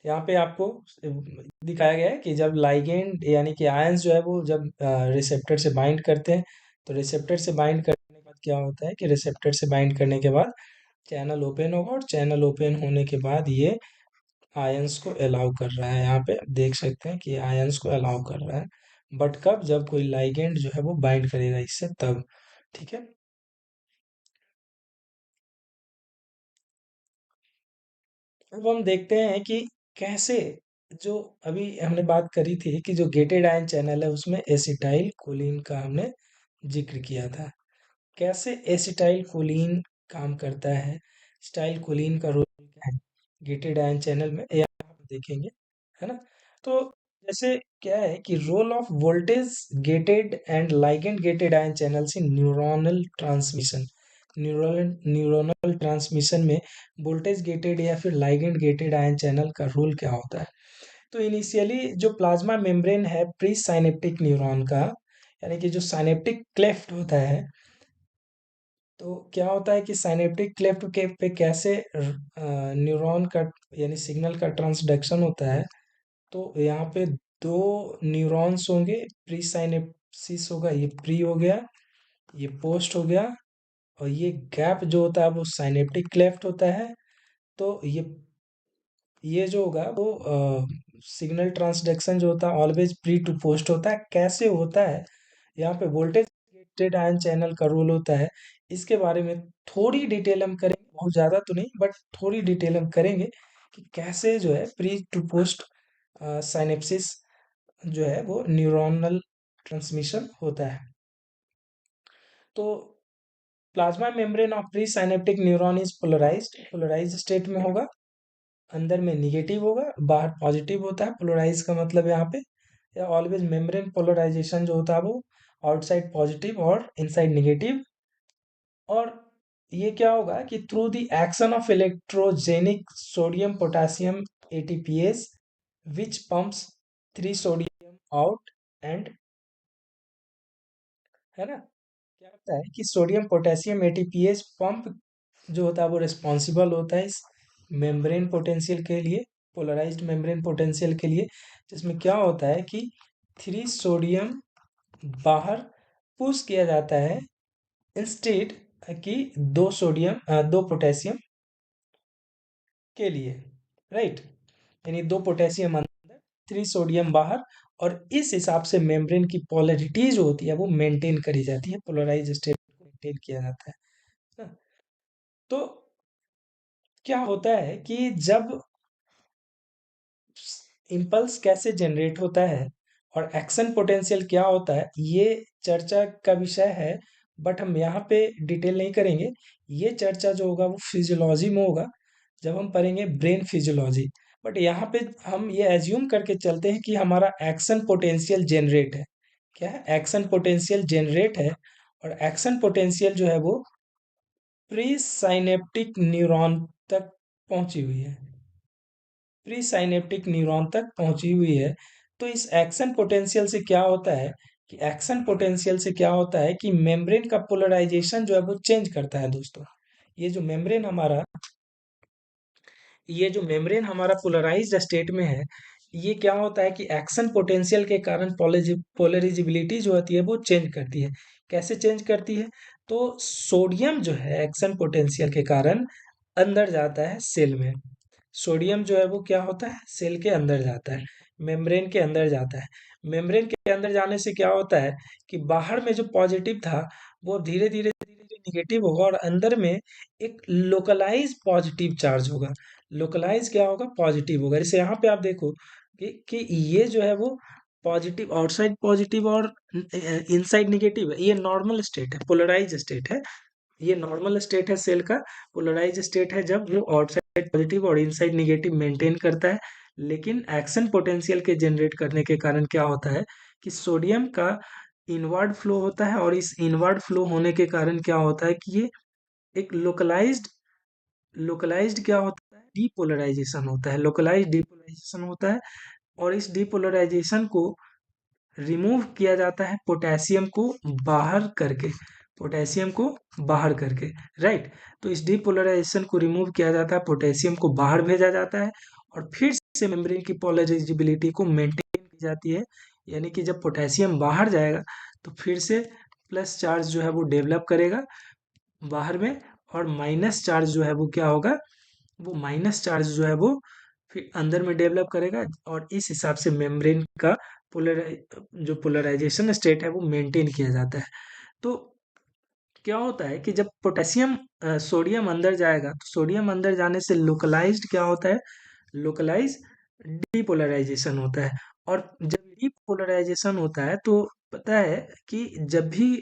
यहाँ पे आपको दिखाया गया है कि जब लाइगेंड यानी कि आयंस जो है वो जब रिसेप्टर से बाइंड करते हैं, तो रिसेप्टर से बाइंड करने के बाद क्या होता है कि रिसेप्टर से बाइंड करने के बाद चैनल ओपन होगा, और चैनल ओपन होने के बाद ये आयंस को अलाउ कर रहा है। यहाँ पे देख सकते हैं कि आयंस को अलाउ कर रहा है, बट कब, जब कोई लाइगेंड जो है वो बाइंड करेगा इससे तब, ठीक है। अब हम देखते हैं कि कैसे, जो अभी हमने बात करी थी कि जो गेटेड आयन चैनल है उसमें एसिटाइल कोलिन का हमने जिक्र किया था, कैसे एसिटाइल कोलिन काम करता है, एसिटाइल कोलिन का रोल क्या है गेटेड आयन चैनल में, ये आप देखेंगे, है ना। तो जैसे क्या है कि role of voltage gated and ligand gated ion channels in neuronal transmission, neuronal transmission में वोल्टेज गेटेड या फिर लाइगेंड गेटेड आयन चैनल का रोल क्या होता है। तो इनिशियली जो प्लाज्मा मेम्ब्रेन है प्री साइनेप्टिक न्यूरॉन का, यानी कि जो साइनेप्टिक क्लेफ्ट होता है, तो क्या होता है कि साइनेप्टिक क्लेफ्ट के पे कैसे न्यूरॉन का यानी सिग्नल का ट्रांसडक्शन होता है। तो यहाँ पे दो न्यूरॉन्स होंगे, प्री साइनेप्सिस होगा, ये प्री हो गया, ये पोस्ट हो गया, और ये गैप जो होता है वो साइनेप्टिक क्लेफ्ट होता है। तो ये जो होगा वो सिग्नल ट्रांसडक्शन जो होता है ऑलवेज प्री टू पोस्ट होता है। कैसे होता है, यहाँ पे वोल्टेज गेटेड आयन चैनल का रोल होता है, इसके बारे में थोड़ी डिटेल हम करेंगे, बहुत ज़्यादा तो नहीं बट थोड़ी डिटेल हम करेंगे कि कैसे जो है प्री टू पोस्ट साइनेप्सिस जो है वो न्यूरोनल ट्रांसमिशन होता है। तो plasma membrane of presynaptic neuron is polarized, polarized state में होगा, अंदर में निगेटिव होगा, बाहर पॉजिटिव होता है। पोलराइज का मतलब यहाँ पे या ऑलवेज मेम्ब्रेन पोलराइजेशन जो होता है वो आउटसाइड पॉजिटिव और इनसाइड निगेटिव। और ये क्या होगा कि through the action of electrogenic sodium potassium ATPase which pumps 3 sodium out and, है ना। क्या होता है कि सोडियम पोटेशियम एटीपीएस पंप जो होता है वो रिस्पॉन्सिबल होता है इस मेम्ब्रेन पोटेंशियल के लिए, पोलराइज्ड मेम्ब्रेन पोटेंशियल के लिए, जिसमें क्या होता है कि 3 सोडियम बाहर पुश किया जाता है इंस्टेड कि 2 सोडियम 2 पोटेशियम के लिए, राइट, यानी 2 पोटेशियम 3 सोडियम बाहर, और इस हिसाब से मेम्ब्रेन की पोलैरिटी जो होती है वो मेंटेन करी जाती है, पोलराइज स्टेट मेंटेन किया जाता है ना। तो क्या होता है कि जब इम्पल्स कैसे जनरेट होता है और एक्शन पोटेंशियल क्या होता है, ये चर्चा का विषय है, बट हम यहाँ पे डिटेल नहीं करेंगे। ये चर्चा जो होगा वो फिजियोलॉजी में होगा, जब हम पढ़ेंगे ब्रेन फिजियोलॉजी। बट यहाँ पे हम ये एज्यूम करके चलते हैं कि हमारा एक्शन पोटेंशियल जनरेट है। क्या है? एक्शन पोटेंशियल जनरेट है, और एक्शन पोटेंशियल जो है वो प्री साइनेप्टिक न्यूरॉन तक पहुंची हुई है, प्री साइनेप्टिक न्यूरॉन तक पहुंची हुई है। तो इस एक्शन पोटेंशियल से क्या होता है कि एक्शन पोटेंशियल से क्या होता है कि मेम्ब्रेन का पोलराइजेशन जो है वो चेंज करता है दोस्तों। ये जो मेम्ब्रेन हमारा ये जो मेम्ब्रेन हमारा पोलराइज्ड स्टेट में है, ये क्या होता है कि एक्शन पोटेंशियल के कारण पोलरिजिबिलिटी जो होती है वो चेंज करती है। कैसे चेंज करती है? तो सोडियम जो है एक्शन पोटेंशियल के कारण अंदर जाता है सेल में। सोडियम जो है वो क्या होता है? सेल के अंदर जाता है, मेम्ब्रेन के अंदर जाता है। मेम्ब्रेन के अंदर जाने से क्या होता है कि बाहर में जो पॉजिटिव था वो धीरे धीरे धीरे धीरे निगेटिव होगा, और अंदर में एक लोकलाइज पॉजिटिव चार्ज होगा। लोकलाइज क्या होगा? पॉजिटिव होगा। जैसे यहाँ पे आप देखो कि ये जो है वो पॉजिटिव, आउटसाइड पॉजिटिव और इनसाइड निगेटिव है। ये नॉर्मल स्टेट है, पोलराइज स्टेट है। ये नॉर्मल स्टेट है सेल का। पोलराइज स्टेट है जब वो आउटसाइड पॉजिटिव और इनसाइड निगेटिव मेंटेन करता है। लेकिन एक्शन पोटेंशियल के जनरेट करने के कारण क्या होता है कि सोडियम का इनवर्ड फ्लो होता है, और इस इनवर्ड फ्लो होने के कारण क्या होता है कि ये एक लोकलाइज्ड लोकलाइज्ड क्या होता है? डीपोलराइजेशन होता है, लोकलाइज्ड डीपोलराइजेशन होता है। और इस डीपोलराइजेशन को रिमूव किया जाता है पोटेशियम को बाहर करके, पोटेशियम को बाहर करके, राइट। तो इस डीपोलराइजेशन को रिमूव किया जाता है, पोटेशियम को बाहर भेजा जाता है, और फिर से मेम्ब्रेन की पोलराइजिबिलिटी को मेंटेन की जाती है। यानी कि जब पोटेशियम बाहर जाएगा तो फिर से प्लस चार्ज जो है वो डेवलप करेगा बाहर में, और माइनस चार्ज जो है वो क्या होगा? वो माइनस चार्ज जो है वो फिर अंदर में डेवलप करेगा, और इस हिसाब से मेम्ब्रेन का पोलर जो पोलराइजेशन स्टेट है वो मेंटेन किया जाता है। तो क्या होता है कि जब पोटेशियम सोडियम अंदर जाएगा, तो सोडियम अंदर जाने से लोकलाइज्ड क्या होता है? लोकलाइज डीपोलराइजेशन होता है। और जब डीपोलराइजेशन होता है तो पता है कि जब भी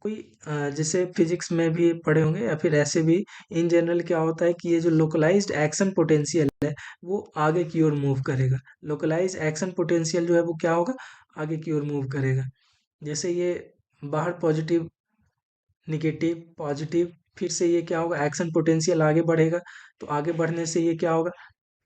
कोई जैसे फिजिक्स में भी पढ़े होंगे या फिर ऐसे भी इन जनरल क्या होता है कि ये जो लोकलाइज्ड एक्शन पोटेंशियल है वो आगे की ओर मूव करेगा। लोकलाइज एक्शन पोटेंशियल जो है वो क्या होगा? आगे की ओर मूव करेगा। जैसे ये बाहर पॉजिटिव, निगेटिव, पॉजिटिव, फिर से ये क्या होगा? एक्शन पोटेंशियल आगे बढ़ेगा। तो आगे बढ़ने से ये क्या होगा?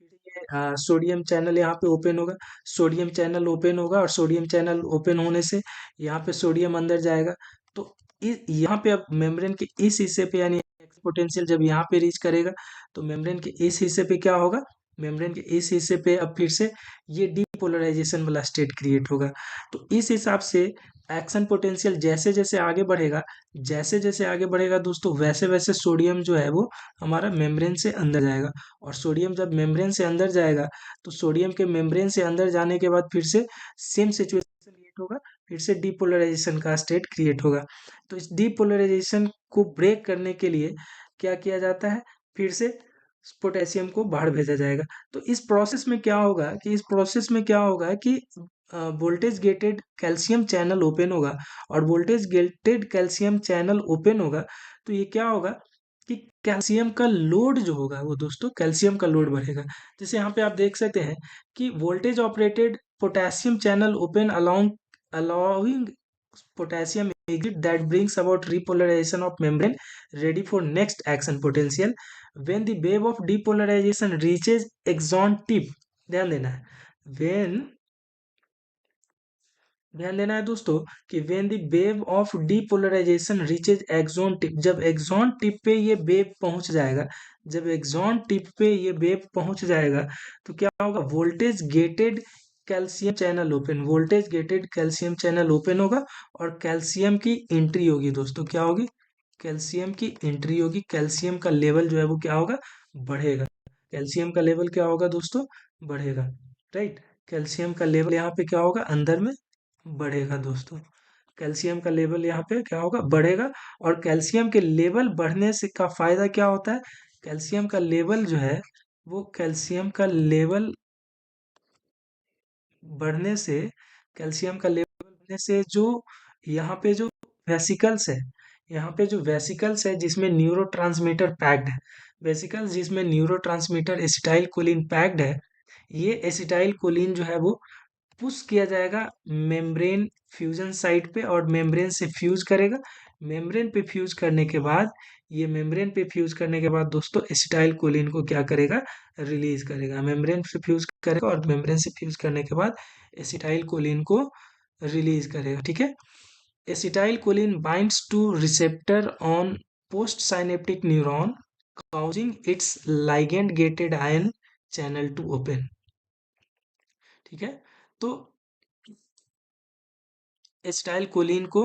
फिर ये सोडियम चैनल यहाँ पे ओपन होगा। सोडियम चैनल ओपन होगा, और सोडियम चैनल ओपन होने से यहाँ पे सोडियम अंदर जाएगा। तो यहाँ पे अब मेम्ब्रेन के इस हिस्से पे, यानी एक्स पोटेंशियल जब यहाँ पे रीच करेगा, तो मेम्ब्रेन के इस हिस्से पे क्या होगा? मेम्ब्रेन के इस हिस्से पे अब फिर से ये डीपोलराइजेशन वाला स्टेट क्रिएट होगा। तो इस हिसाब से एक्शन पोटेंशियल जैसे जैसे आगे बढ़ेगा, जैसे जैसे आगे बढ़ेगा दोस्तों, वैसे वैसे सोडियम जो है वो हमारा मेम्ब्रेन से अंदर जाएगा। और सोडियम जब मेम्ब्रेन से अंदर जाएगा, तो सोडियम के मेम्ब्रेन से अंदर जाने के बाद फिर से सेम सिचुएशन क्रिएट होगा, फिर से डीपोलराइजेशन का स्टेट क्रिएट होगा। तो इस डीपोलराइजेशन को ब्रेक करने के लिए क्या किया जाता है? फिर से पोटेशियम को बाहर भेजा जाएगा। तो इस प्रोसेस में क्या होगा कि voltage gated calcium channel open होगा, और voltage gated calcium channel open होगा तो ये क्या होगा कि कैल्शियम का लोड जो होगा वो दोस्तों, कैल्शियम का लोड बढ़ेगा। जैसे यहाँ पे आप देख सकते हैं कि voltage operated potassium channel open allowing potassium exit that brings about repolarization of membrane ready for next action potential when the wave of depolarization reaches axon tip। ध्यान देना है, when ध्यान देना है दोस्तों कि when the wave of depolarization reaches axon tip, जब axon tip पे ये वेव पहुंच जाएगा, जब axon tip पे ये वेव पहुंच जाएगा तो क्या होगा? Voltage gated calcium channel open, voltage gated calcium channel open होगा, और कैल्शियम की एंट्री होगी दोस्तों। क्या होगी? कैल्शियम की एंट्री होगी। कैल्शियम का लेवल जो है वो क्या होगा? बढ़ेगा। कैल्शियम का लेवल क्या होगा दोस्तों? बढ़ेगा, राइट। कैल्शियम का लेवल यहाँ पे क्या होगा, अंदर में बढ़ेगा दोस्तों। कैल्शियम का लेवल यहाँ पे क्या होगा, बढ़ेगा। और कैल्शियम के लेवल बढ़ने से का फायदा क्या होता है, कैल्शियम का लेवल जो है वो कैल्शियम का लेवल बढ़ने से कैल्शियम का लेवल बढ़ने से जो यहाँ पे जो वेसिकल्स है, यहाँ पे जो वेसिकल्स है जिसमें न्यूरोट्रांसमीटर पैक्ड है, वेसिकल्स जिसमें न्यूरोट्रांसमीटर एसिटाइल कोलिन पैक्ड है, ये एसिटाइल कोलिन जो है वो पुश किया जाएगा मेम्ब्रेन फ्यूजन साइट पे और मेम्ब्रेन से फ्यूज करेगा। मेम्ब्रेन पे फ्यूज करने के बाद, ये मेम्ब्रेन पे फ्यूज करने के बाद दोस्तों एसिटाइल कोलिन को क्या करेगा, रिलीज करेगा। मेम्ब्रेन से फ्यूज करेगा और मेम्ब्रेन से फ्यूज करने के बाद एसिटाइल कोलिन को रिलीज करेगा, ठीक है। Acetyl choline binds two receptor on post synaptic neuron causing its ligand gated ion channel to open, ठीक है। तो एसिटाइल कोलिन को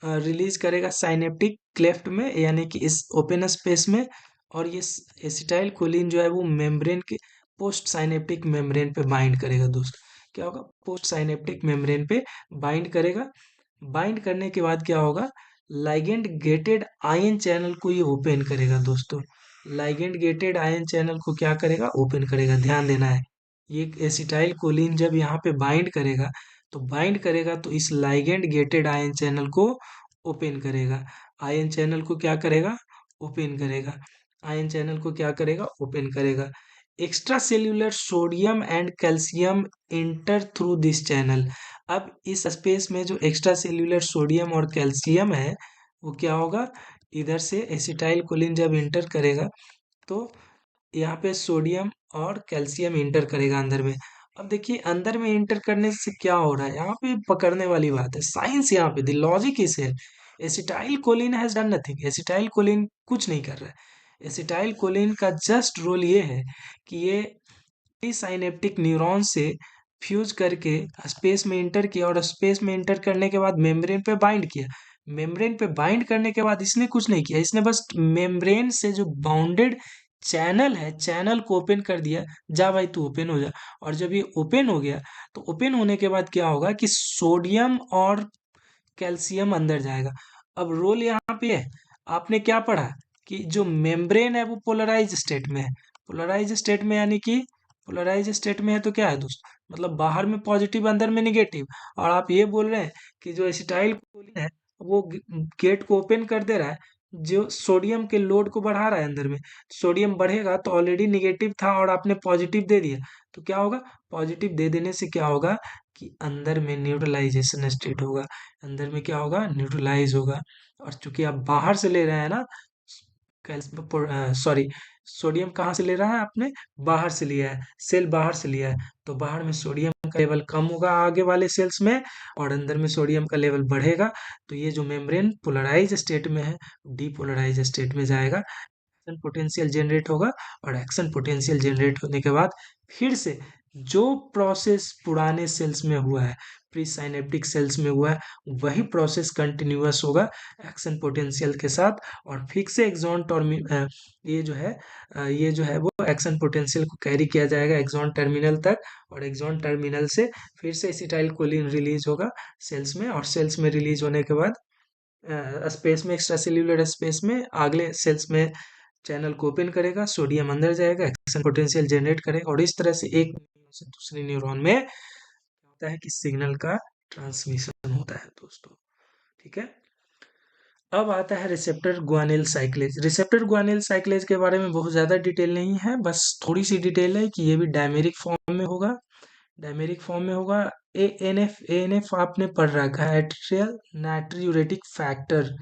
रिलीज करेगा साइनेप्टिक क्लेफ्ट में, यानी कि इस ओपन स्पेस में। और ये एसिटाइल कोलिन जो है वो मेम्ब्रेन के पोस्ट साइनेप्टिक मेम्ब्रेन पे बाइंड करेगा दोस्तों। क्या होगा, पोस्ट साइनेप्टिक मेम्ब्रेन पे बाइंड करेगा। बाइंड करने के बाद क्या होगा, लाइगेंड गेटेड आयन चैनल को ये ओपन करेगा दोस्तों। लाइगेंड गेटेड आयन चैनल को क्या करेगा, ओपन करेगा। ध्यान देना है, ये एसिटाइल कोलिन जब यहाँ पे बाइंड करेगा, तो बाइंड करेगा तो इस लाइगेंड गेटेड आयन चैनल को ओपन करेगा। आयन चैनल को क्या करेगा, ओपन करेगा। आयन चैनल को क्या करेगा, ओपन करेगा। Extra cellular sodium and calcium inter through this channel. अब इस स्पेस में जो एक्स्ट्रा सेल्यूलर सोडियम और कैल्शियम है वो क्या होगा, इधर से एसिटाइल कोलिन जब इंटर करेगा तो यहाँ पे सोडियम और कैल्शियम इंटर करेगा अंदर में। अब देखिए अंदर में इंटर करने से क्या हो रहा है, यहाँ पे पकड़ने वाली बात है, साइंस यहाँ पे द लॉजिक इज है। Acetyl choline has done nothing, acetyl choline कुछ नहीं कर रहा है। एसिटाइल कोलिन का जस्ट रोल ये है कि ये साइनेप्टिक न्यूरॉन से फ्यूज करके स्पेस में इंटर किया और स्पेस में इंटर करने के बाद मेम्ब्रेन पे बाइंड किया। मेम्ब्रेन पे बाइंड करने के बाद इसने कुछ नहीं किया, इसने बस मेम्ब्रेन से जो बाउंडेड चैनल है, चैनल को ओपन कर दिया, जा भाई तू ओपन हो जा। और जब ये ओपन हो गया तो ओपन होने के बाद क्या होगा कि सोडियम और कैल्शियम अंदर जाएगा। अब रोल यहाँ पे है, आपने क्या पढ़ा कि जो मेम्ब्रेन है वो पोलराइज स्टेट में है। पोलराइज स्टेट में यानी कि पोलराइज स्टेट में है तो क्या है दोस्त, मतलब बाहर में पॉजिटिव अंदर में निगेटिव। और आप ये बोल रहे हैं कि जो एसिटाइल कोलिन है वो गेट को ओपन कर दे रहा है, जो सोडियम के लोड को बढ़ा रहा है अंदर में। सोडियम बढ़ेगा तो ऑलरेडी निगेटिव था और आपने पॉजिटिव दे दिया, तो क्या होगा, पॉजिटिव दे देने से क्या होगा कि अंदर में न्यूट्रलाइजेशन स्टेट होगा। अंदर में क्या होगा, न्यूट्रलाइज होगा। और चूंकि आप बाहर से ले रहे हैं ना, सॉरी, सोडियम कहाँ से ले रहा है आपने, बाहर से लिया है, सेल बाहर से लिया है, तो बाहर में सोडियम का लेवल कम होगा आगे वाले सेल्स में और अंदर में सोडियम का लेवल बढ़ेगा। तो ये जो मेम्ब्रेन पोलराइज स्टेट में है डीपोलराइज स्टेट में जाएगा, एक्शन पोटेंशियल जनरेट होगा। और एक्शन पोटेंशियल जनरेट होने के बाद फिर से जो प्रोसेस पुराने सेल्स में हुआ है, प्री साइनेप्टिक सेल्स में हुआ है, वही प्रोसेस कंटिन्यूअस होगा एक्शन पोटेंशियल के साथ। और फिर से एक्सॉन टर्मिनल, ये जो है वो एक्शन पोटेंशियल को कैरी किया जाएगा एक्सॉन टर्मिनल तक। और एक्सॉन टर्मिनल से फिर से एसिटाइल कोलिन रिलीज होगा सेल्स में, और सेल्स में रिलीज होने के बाद स्पेस में, एक्स्ट्रा सेल्यूलर स्पेस में अगले सेल्स में चैनल को ओपन करेगा, सोडियम अंदर जाएगा, एक्शन पोटेंशियल जनरेट करेगा और इस तरह से एक न्यूरॉन से दूसरे न्यूरॉन में क्या होता है कि सिग्नल का ट्रांसमिशन होता है दोस्तों, ठीक है। अब आता है receptor guanylyl cyclase. Receptor guanylyl साइक्लेज के बारे में बहुत ज्यादा डिटेल नहीं है, बस थोड़ी सी डिटेल है कि ये भी डायमेरिक फॉर्म में होगा। डायमेरिक फॉर्म में होगा। ए एन एफ आपने पढ़ रखा है, atrial natriuretic factor.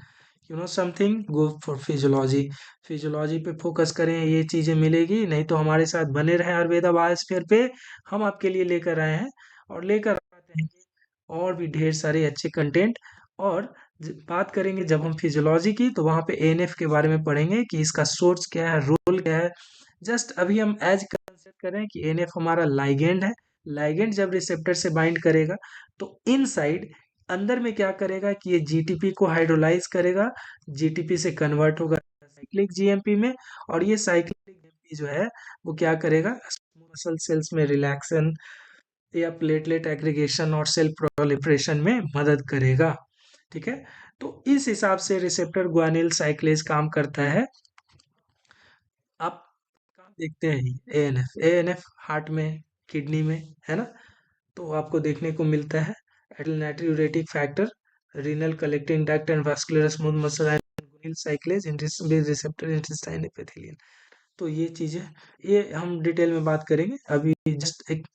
You know something, go for physiology. Physiology पे फोकस करें, ये चीजें मिलेगी, नहीं तो हमारे साथ बने रहें आयुर्वेदा बायोस्फीयर पे। हम आपके लिए लेकर आए हैं और लेकर आते हैं और भी ढेर सारे अच्छे कंटेंट। और बात करेंगे जब हम फिजियोलॉजी की, तो वहां पे एएनएफ के बारे में पढ़ेंगे कि इसका सोर्स क्या है, रोल क्या है। जस्ट अभी हम एज कंसिडर करें कि एएनएफ हमारा लाइगेंड है। लाइगेंड जब रिसेप्टर से बाइंड करेगा तो इनसाइड अंदर में क्या करेगा कि ये जीटीपी को हाइड्रोलाइज करेगा, जीटीपी से कन्वर्ट होगा साइक्लिक जीएमपी में। और ये साइक्लिक जीएमपी जो है वो क्या करेगा, मसल सेल्स में रिलैक्सन या प्लेटलेट एग्रीगेशन और सेल प्रोलिफरेशन में मदद करेगा। ठीक है, तो इस हिसाब से रिसेप्टर ग्वानिल साइक्लेज काम करता है। आप काम देखते हैं एएनएफ, एएनएफ हार्ट में, किडनी में, है ना, तो आपको देखने को मिलता है एडिलेनाट्रियूरेटिक factor, renal collecting duct and vascular smooth muscle and guanylyl cyclase receptor intestine epithelial. तो ये चीजें, ये हम डिटेल में बात करेंगे, अभी जस्ट एक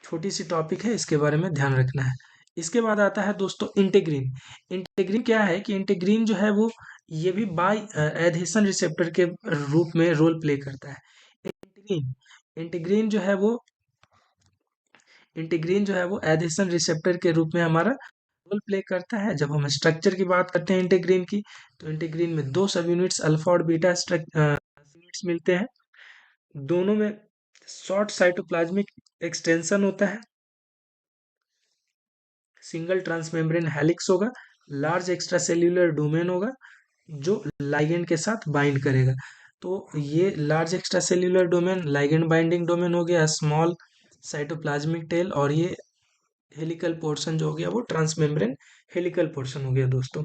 छोटी सी टॉपिक है, इसके बारे में ध्यान रखना है। इसके बाद आता है दोस्तों इंटीग्रीन। इंटीग्रीन क्या है कि इंटीग्रीन जो है वो ये भी बाय एडहेशन रिसेप्टर के रूप में रोल प्ले करता है। इंटीग्रीन इंटीग्रीन जो है वो इंटीग्रीन जो है वो एडहेशन रिसेप्टर के रूप में हमारा रोल प्ले करता है। जब हम स्ट्रक्चर की बात करते हैं इंटीग्रीन की, तो इंटीग्रीन में दो सब यूनिट्स अल्फा और बीटा यूनिट्स मिलते हैं। दोनों में शॉर्ट साइटोप्लाज्मिक एक्सटेंशन होता है, सिंगल ट्रांसमेम्ब्रेन हेलिक्स होगा, लार्ज एक्स्ट्रा सेल्यूलर डोमेन होगा जो लाइगेंड के साथ बाइंड करेगा। तो ये large extra cellular domain ligand binding domain हो गया, स्मॉल साइटोप्लाज्मिक टेल, और ये हेलिकल पोर्शन जो हो गया वो ट्रांसमेम्ब्रेन हेलिकल पोर्शन हो गया दोस्तों।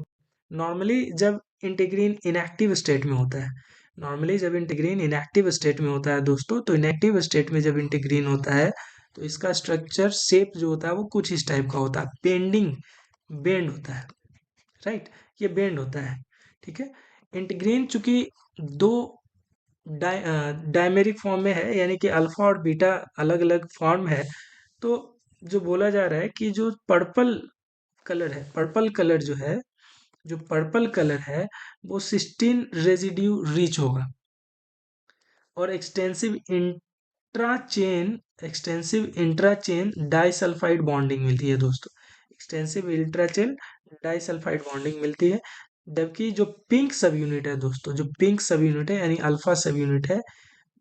नॉर्मली जब इंटीग्रीन इनएक्टिव स्टेट में होता है, नॉर्मली जब इंटीग्रीन इनएक्टिव स्टेट में होता है दोस्तों, तो इनएक्टिव स्टेट में जब इंटीग्रीन होता है तो इसका स्ट्रक्चर शेप जो होता है वो कुछ इस टाइप का होता है, बेंड होता है, राइट, ये बेंड होता है। ठीक है, इंटीग्रीन चूंकि दो डायमेरिक फॉर्म में है, यानी कि अल्फा और बीटा अलग अलग फॉर्म है, तो जो बोला जा रहा है कि जो पर्पल कलर है, पर्पल कलर है वो सिस्टीन रेजिड्यू रिच होगा, और एक्सटेंसिव इंट्राचेन डाइसल्फाइड बॉन्डिंग मिलती है दोस्तों, एक्सटेंसिव इंट्राचेन डाइसल्फाइड बॉन्डिंग मिलती है। जबकि जो पिंक सब यूनिट है दोस्तों, जो पिंक सब यूनिट है यानी अल्फा सब यूनिट है,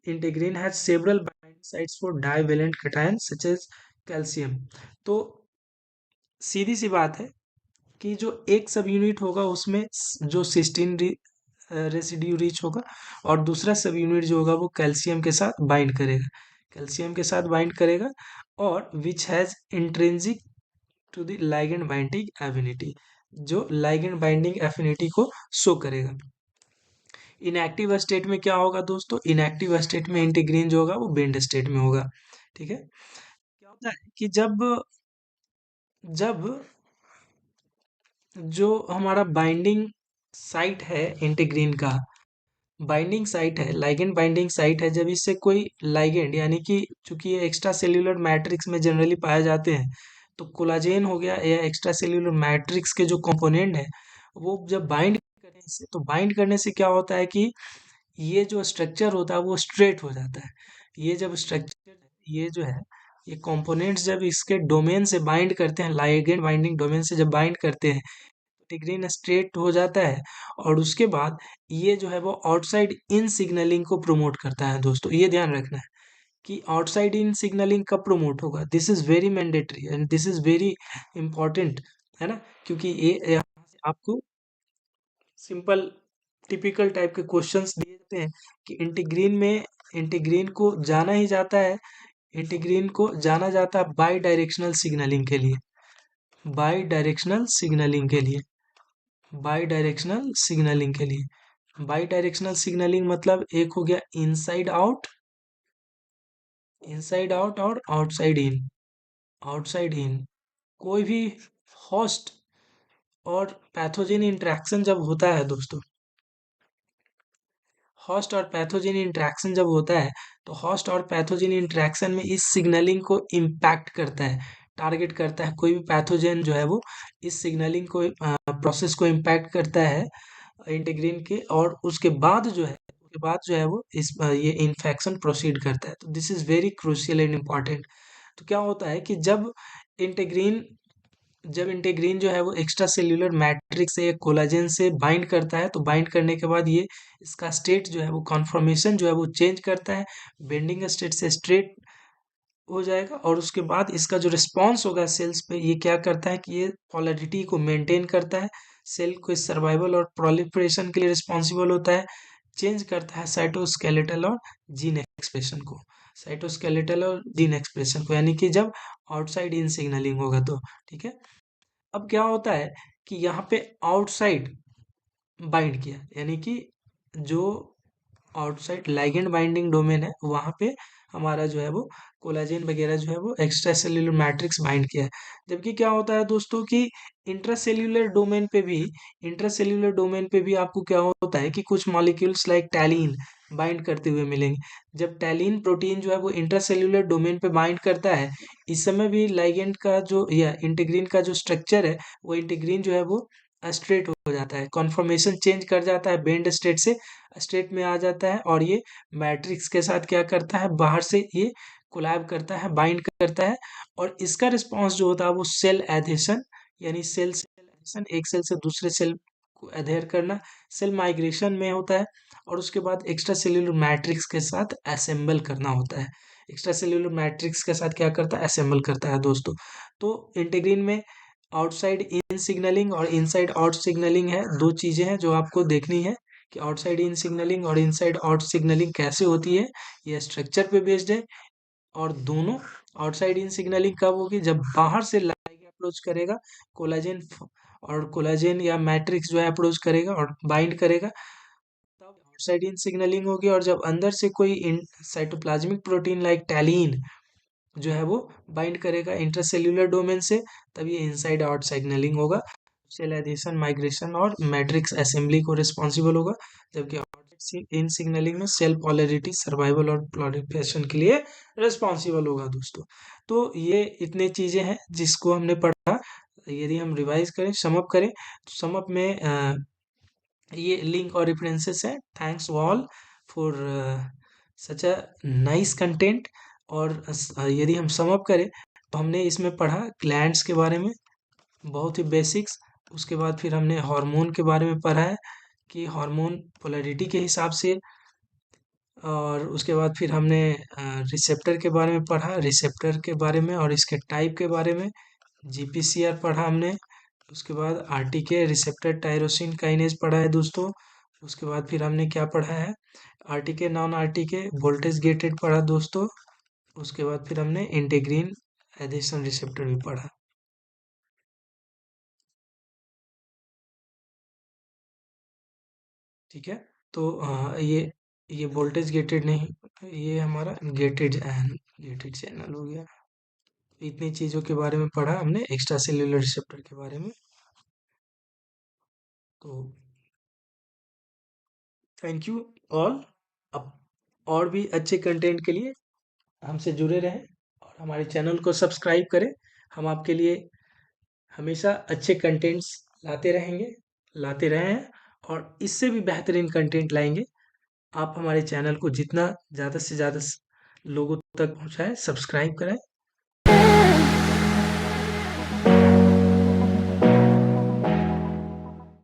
integrin has several binding sites for divalent cation such as calcium. तो सीधी सी बात है कि जो एक सब यूनिट होगा उसमें जो सिस्टीन रेसिड्यू रिच होगा, और दूसरा सब यूनिट जो होगा वो कैल्शियम के साथ बाइंड करेगा, और which has intrinsic to the ligand binding affinity, जो लाइगेंड बाइंडिंग एफिनिटी को शो करेगा। इनएक्टिव स्टेट में क्या होगा दोस्तों, इनएक्टिव स्टेट में इंटीग्रीन जो होगा वो बेंड स्टेट में होगा। ठीक है, क्या होता है कि जब जब जो हमारा बाइंडिंग साइट है इंटीग्रीन का, बाइंडिंग साइट है, लाइगेंड बाइंडिंग साइट है, जब इससे कोई लाइगेंड, यानी कि चूंकि ये एक्स्ट्रा सेल्यूलर मैट्रिक्स में जनरली पाए जाते हैं, तो कोलाजेन हो गया या एक्स्ट्रा सेल्यूलर मैट्रिक्स के जो कंपोनेंट है, वो जब बाइंड करने से, तो बाइंड करने से क्या होता है कि ये जो स्ट्रक्चर होता है वो स्ट्रेट हो जाता है। ये जब स्ट्रक्चर, ये जो है, ये कंपोनेंट्स जब इसके डोमेन से बाइंड करते हैं, लाइगेंड बाइंडिंग डोमेन से जब बाइंड करते हैं, टिग्रीन स्ट्रेट हो जाता है, और उसके बाद ये जो है वो आउटसाइड इन सिग्नलिंग को प्रमोट करता है दोस्तों। ये ध्यान रखना है कि आउटसाइड इन सिग्नलिंग कब प्रमोट होगा, this is very mandatory and this is very important, है ना, क्योंकि ये यहाँ से आपको सिंपल टिपिकल टाइप के क्वेश्चंस दिए जाते हैं कि इंटीग्रीन को जाना ही जाता है, इंटीग्रीन को जाना जाता है बाई डायरेक्शनल सिग्नलिंग के लिए, बाई डायरेक्शनल सिग्नलिंग के लिए बाई डायरेक्शनल सिग्नलिंग के लिए बाई डायरेक्शनल सिग्नलिंग मतलब एक हो गया इनसाइड आउट और आउटसाइड इन। कोई भी होस्ट और पैथोजेन इंटरेक्शन जब होता है दोस्तों, होस्ट और पैथोजेन इंटरेक्शन जब होता है, तो होस्ट और पैथोजेन इंटरेक्शन में इस सिग्नलिंग को इम्पैक्ट करता है, टारगेट करता है, कोई भी पैथोजेन जो है वो इस सिग्नलिंग को प्रोसेस को इम्पैक्ट करता है इंटीग्रीन के, और उसके बाद जो है वो ये इन्फेक्शन प्रोसीड करता है। तो this is very crucial and important. तो क्या होता है कि इंटीग्रीन जब इंटीग्रीन जो है वो एक्स्ट्रा सेल्यूलर मैट्रिक्स से या कोलाजेन से बाइंड करता है, तो बाइंड करने के बाद ये इसका स्टेट जो है वो कॉन्फॉर्मेशन जो है वो चेंज करता है, बेंडिंग स्टेट से स्ट्रेट हो जाएगा, और उसके बाद इसका जो रिस्पॉन्स होगा सेल्स पे, ये क्या करता है कि ये पोलैरिटी को मेंटेन करता है, सेल को सर्वाइवल और प्रोलिफरेशन के लिए रिस्पॉन्सिबल होता है, चेंज करता है साइटोस्केलेटल और जीन एक्सप्रेशन को। साइटोस्केलेटल और जीन एक्सप्रेशन को, यानी कि जब आउटसाइड इन सिग्नलिंग होगा तो। ठीक है, अब क्या होता है कि यहाँ पे आउटसाइड बाइंड किया, यानी कि जो आउटसाइड लाइगेंड बाइंडिंग डोमेन है वहां पे हमारा जो है वो कोलाजेन वगैरह जो है वो एक्स्ट्रा सेल्यूलर मैट्रिक्स बाइंड किया है। जबकि क्या होता है दोस्तों कि इंट्रासेल्यूलर डोमेन पे भी इंट्रासेल्यूलर डोमेन पे भी आपको क्या होता है कि कुछ मॉलिक्यूल्स लाइक टैलिन बाइंड करते हुए मिलेंगे। जब टैलिन प्रोटीन जो है वो इंट्रासेल्यूलर डोमेन पे बाइंड करता है, इस समय भी लाइगेंड का जो या इंटीग्रीन का जो स्ट्रक्चर है वो इंटीग्रीन जो है वो स्ट्रेट हो जाता है, कॉन्फॉर्मेशन चेंज कर जाता है, बेंड स्टेट से स्टेट में आ जाता है, और ये मैट्रिक्स के साथ क्या करता है, बाहर से ये कोलैब करता है, बाइंड करता है। और इसका रिस्पॉन्स जो होता है वो सेल एधेशन, यानी सेल सेल एधेशन, एक सेल से दूसरे सेल को एधेर करना, सेल माइग्रेशन में होता है। और उसके बाद एक्स्ट्रा सेल्यूलर मैट्रिक्स के साथ असेंबल करना होता है। एक्स्ट्रा सेल्यूलर मैट्रिक्स के साथ क्या करता है, असेंबल करता है दोस्तों। तो इंटीग्रीन में आउटसाइड इन सिग्नलिंग और इनसाइड आउट सिग्नलिंग है, दो चीजें हैं जो आपको देखनी है कि आउटसाइड इन सिग्नलिंग और इनसाइड आउट सिग्नलिंग कैसे होती है। ये स्ट्रक्चर पे बेस्ड है। और दोनों आउटसाइड इन सिग्नलिंग कब होगी, जब बाहर से लाइगैंड अप्रोच करेगा, कोलाजेन और कोलाजेन या मैट्रिक्स जो है अप्रोच करेगा और बाइंड करेगा, तब आउटसाइड इन सिग्नलिंग होगी। और जब अंदर से कोई इन साइटोप्लाज्मिक प्रोटीन लाइक टैलिन जो है वो बाइंड करेगा इंटरसेल्यूलर डोमेन से, तब ये इनसाइड आउट सिग्नलिंग होगा। सेल एडिशन, माइग्रेशन और मैट्रिक्स असेंबली को रिस्पॉन्सिबल होगा। जबकि आउटसाइड इन सिग्नलिंग में सेल पॉलरिटी, सर्वाइवल और प्रोलिफरेशन के लिए रिस्पॉन्सिबल होगा दोस्तों। तो ये इतने चीजें हैं जिसको हमने पढ़ा। यदि हम रिवाइज करें, समअप करें, तो समअप में ये लिंक और रेफरेंसेस है। Thanks all for such a nice content. और यदि हम समअप करें तो हमने इसमें पढ़ा ग्लैंड्स के बारे में, बहुत ही बेसिक्स। उसके बाद फिर हमने हार्मोन के बारे में पढ़ा है कि हार्मोन पोलैरिटी के हिसाब से। और उसके बाद फिर हमने रिसेप्टर के बारे में पढ़ा, रिसेप्टर के बारे में और इसके टाइप के बारे में। जीपीसीआर पढ़ा हमने। उसके बाद आरटीके, रिसेप्टर टायरोसिन काइनेज पढ़ा है दोस्तों। उसके बाद फिर हमने क्या पढ़ा है, RTK, non RTK, voltage gated पढ़ा दोस्तों। उसके बाद फिर हमने इंटीग्रीन एडिशन रिसेप्टर भी पढ़ा। ठीक है, तो ये वोल्टेज गेटेड नहीं, ये हमारा गेटेड चैनल हो गया। इतनी चीजों के बारे में पढ़ा हमने एक्स्ट्रा सेल्यूलर रिसेप्टर के बारे में। तो थैंक यू ऑल। अब और भी अच्छे कंटेंट के लिए हमसे जुड़े रहें और हमारे चैनल को सब्सक्राइब करें। हम आपके लिए हमेशा अच्छे कंटेंट्स लाते रहेंगे, लाते रहे हैं, और इससे भी बेहतरीन कंटेंट लाएंगे। आप हमारे चैनल को जितना ज़्यादा से ज़्यादा लोगों तक पहुँचाएं, सब्सक्राइब करें।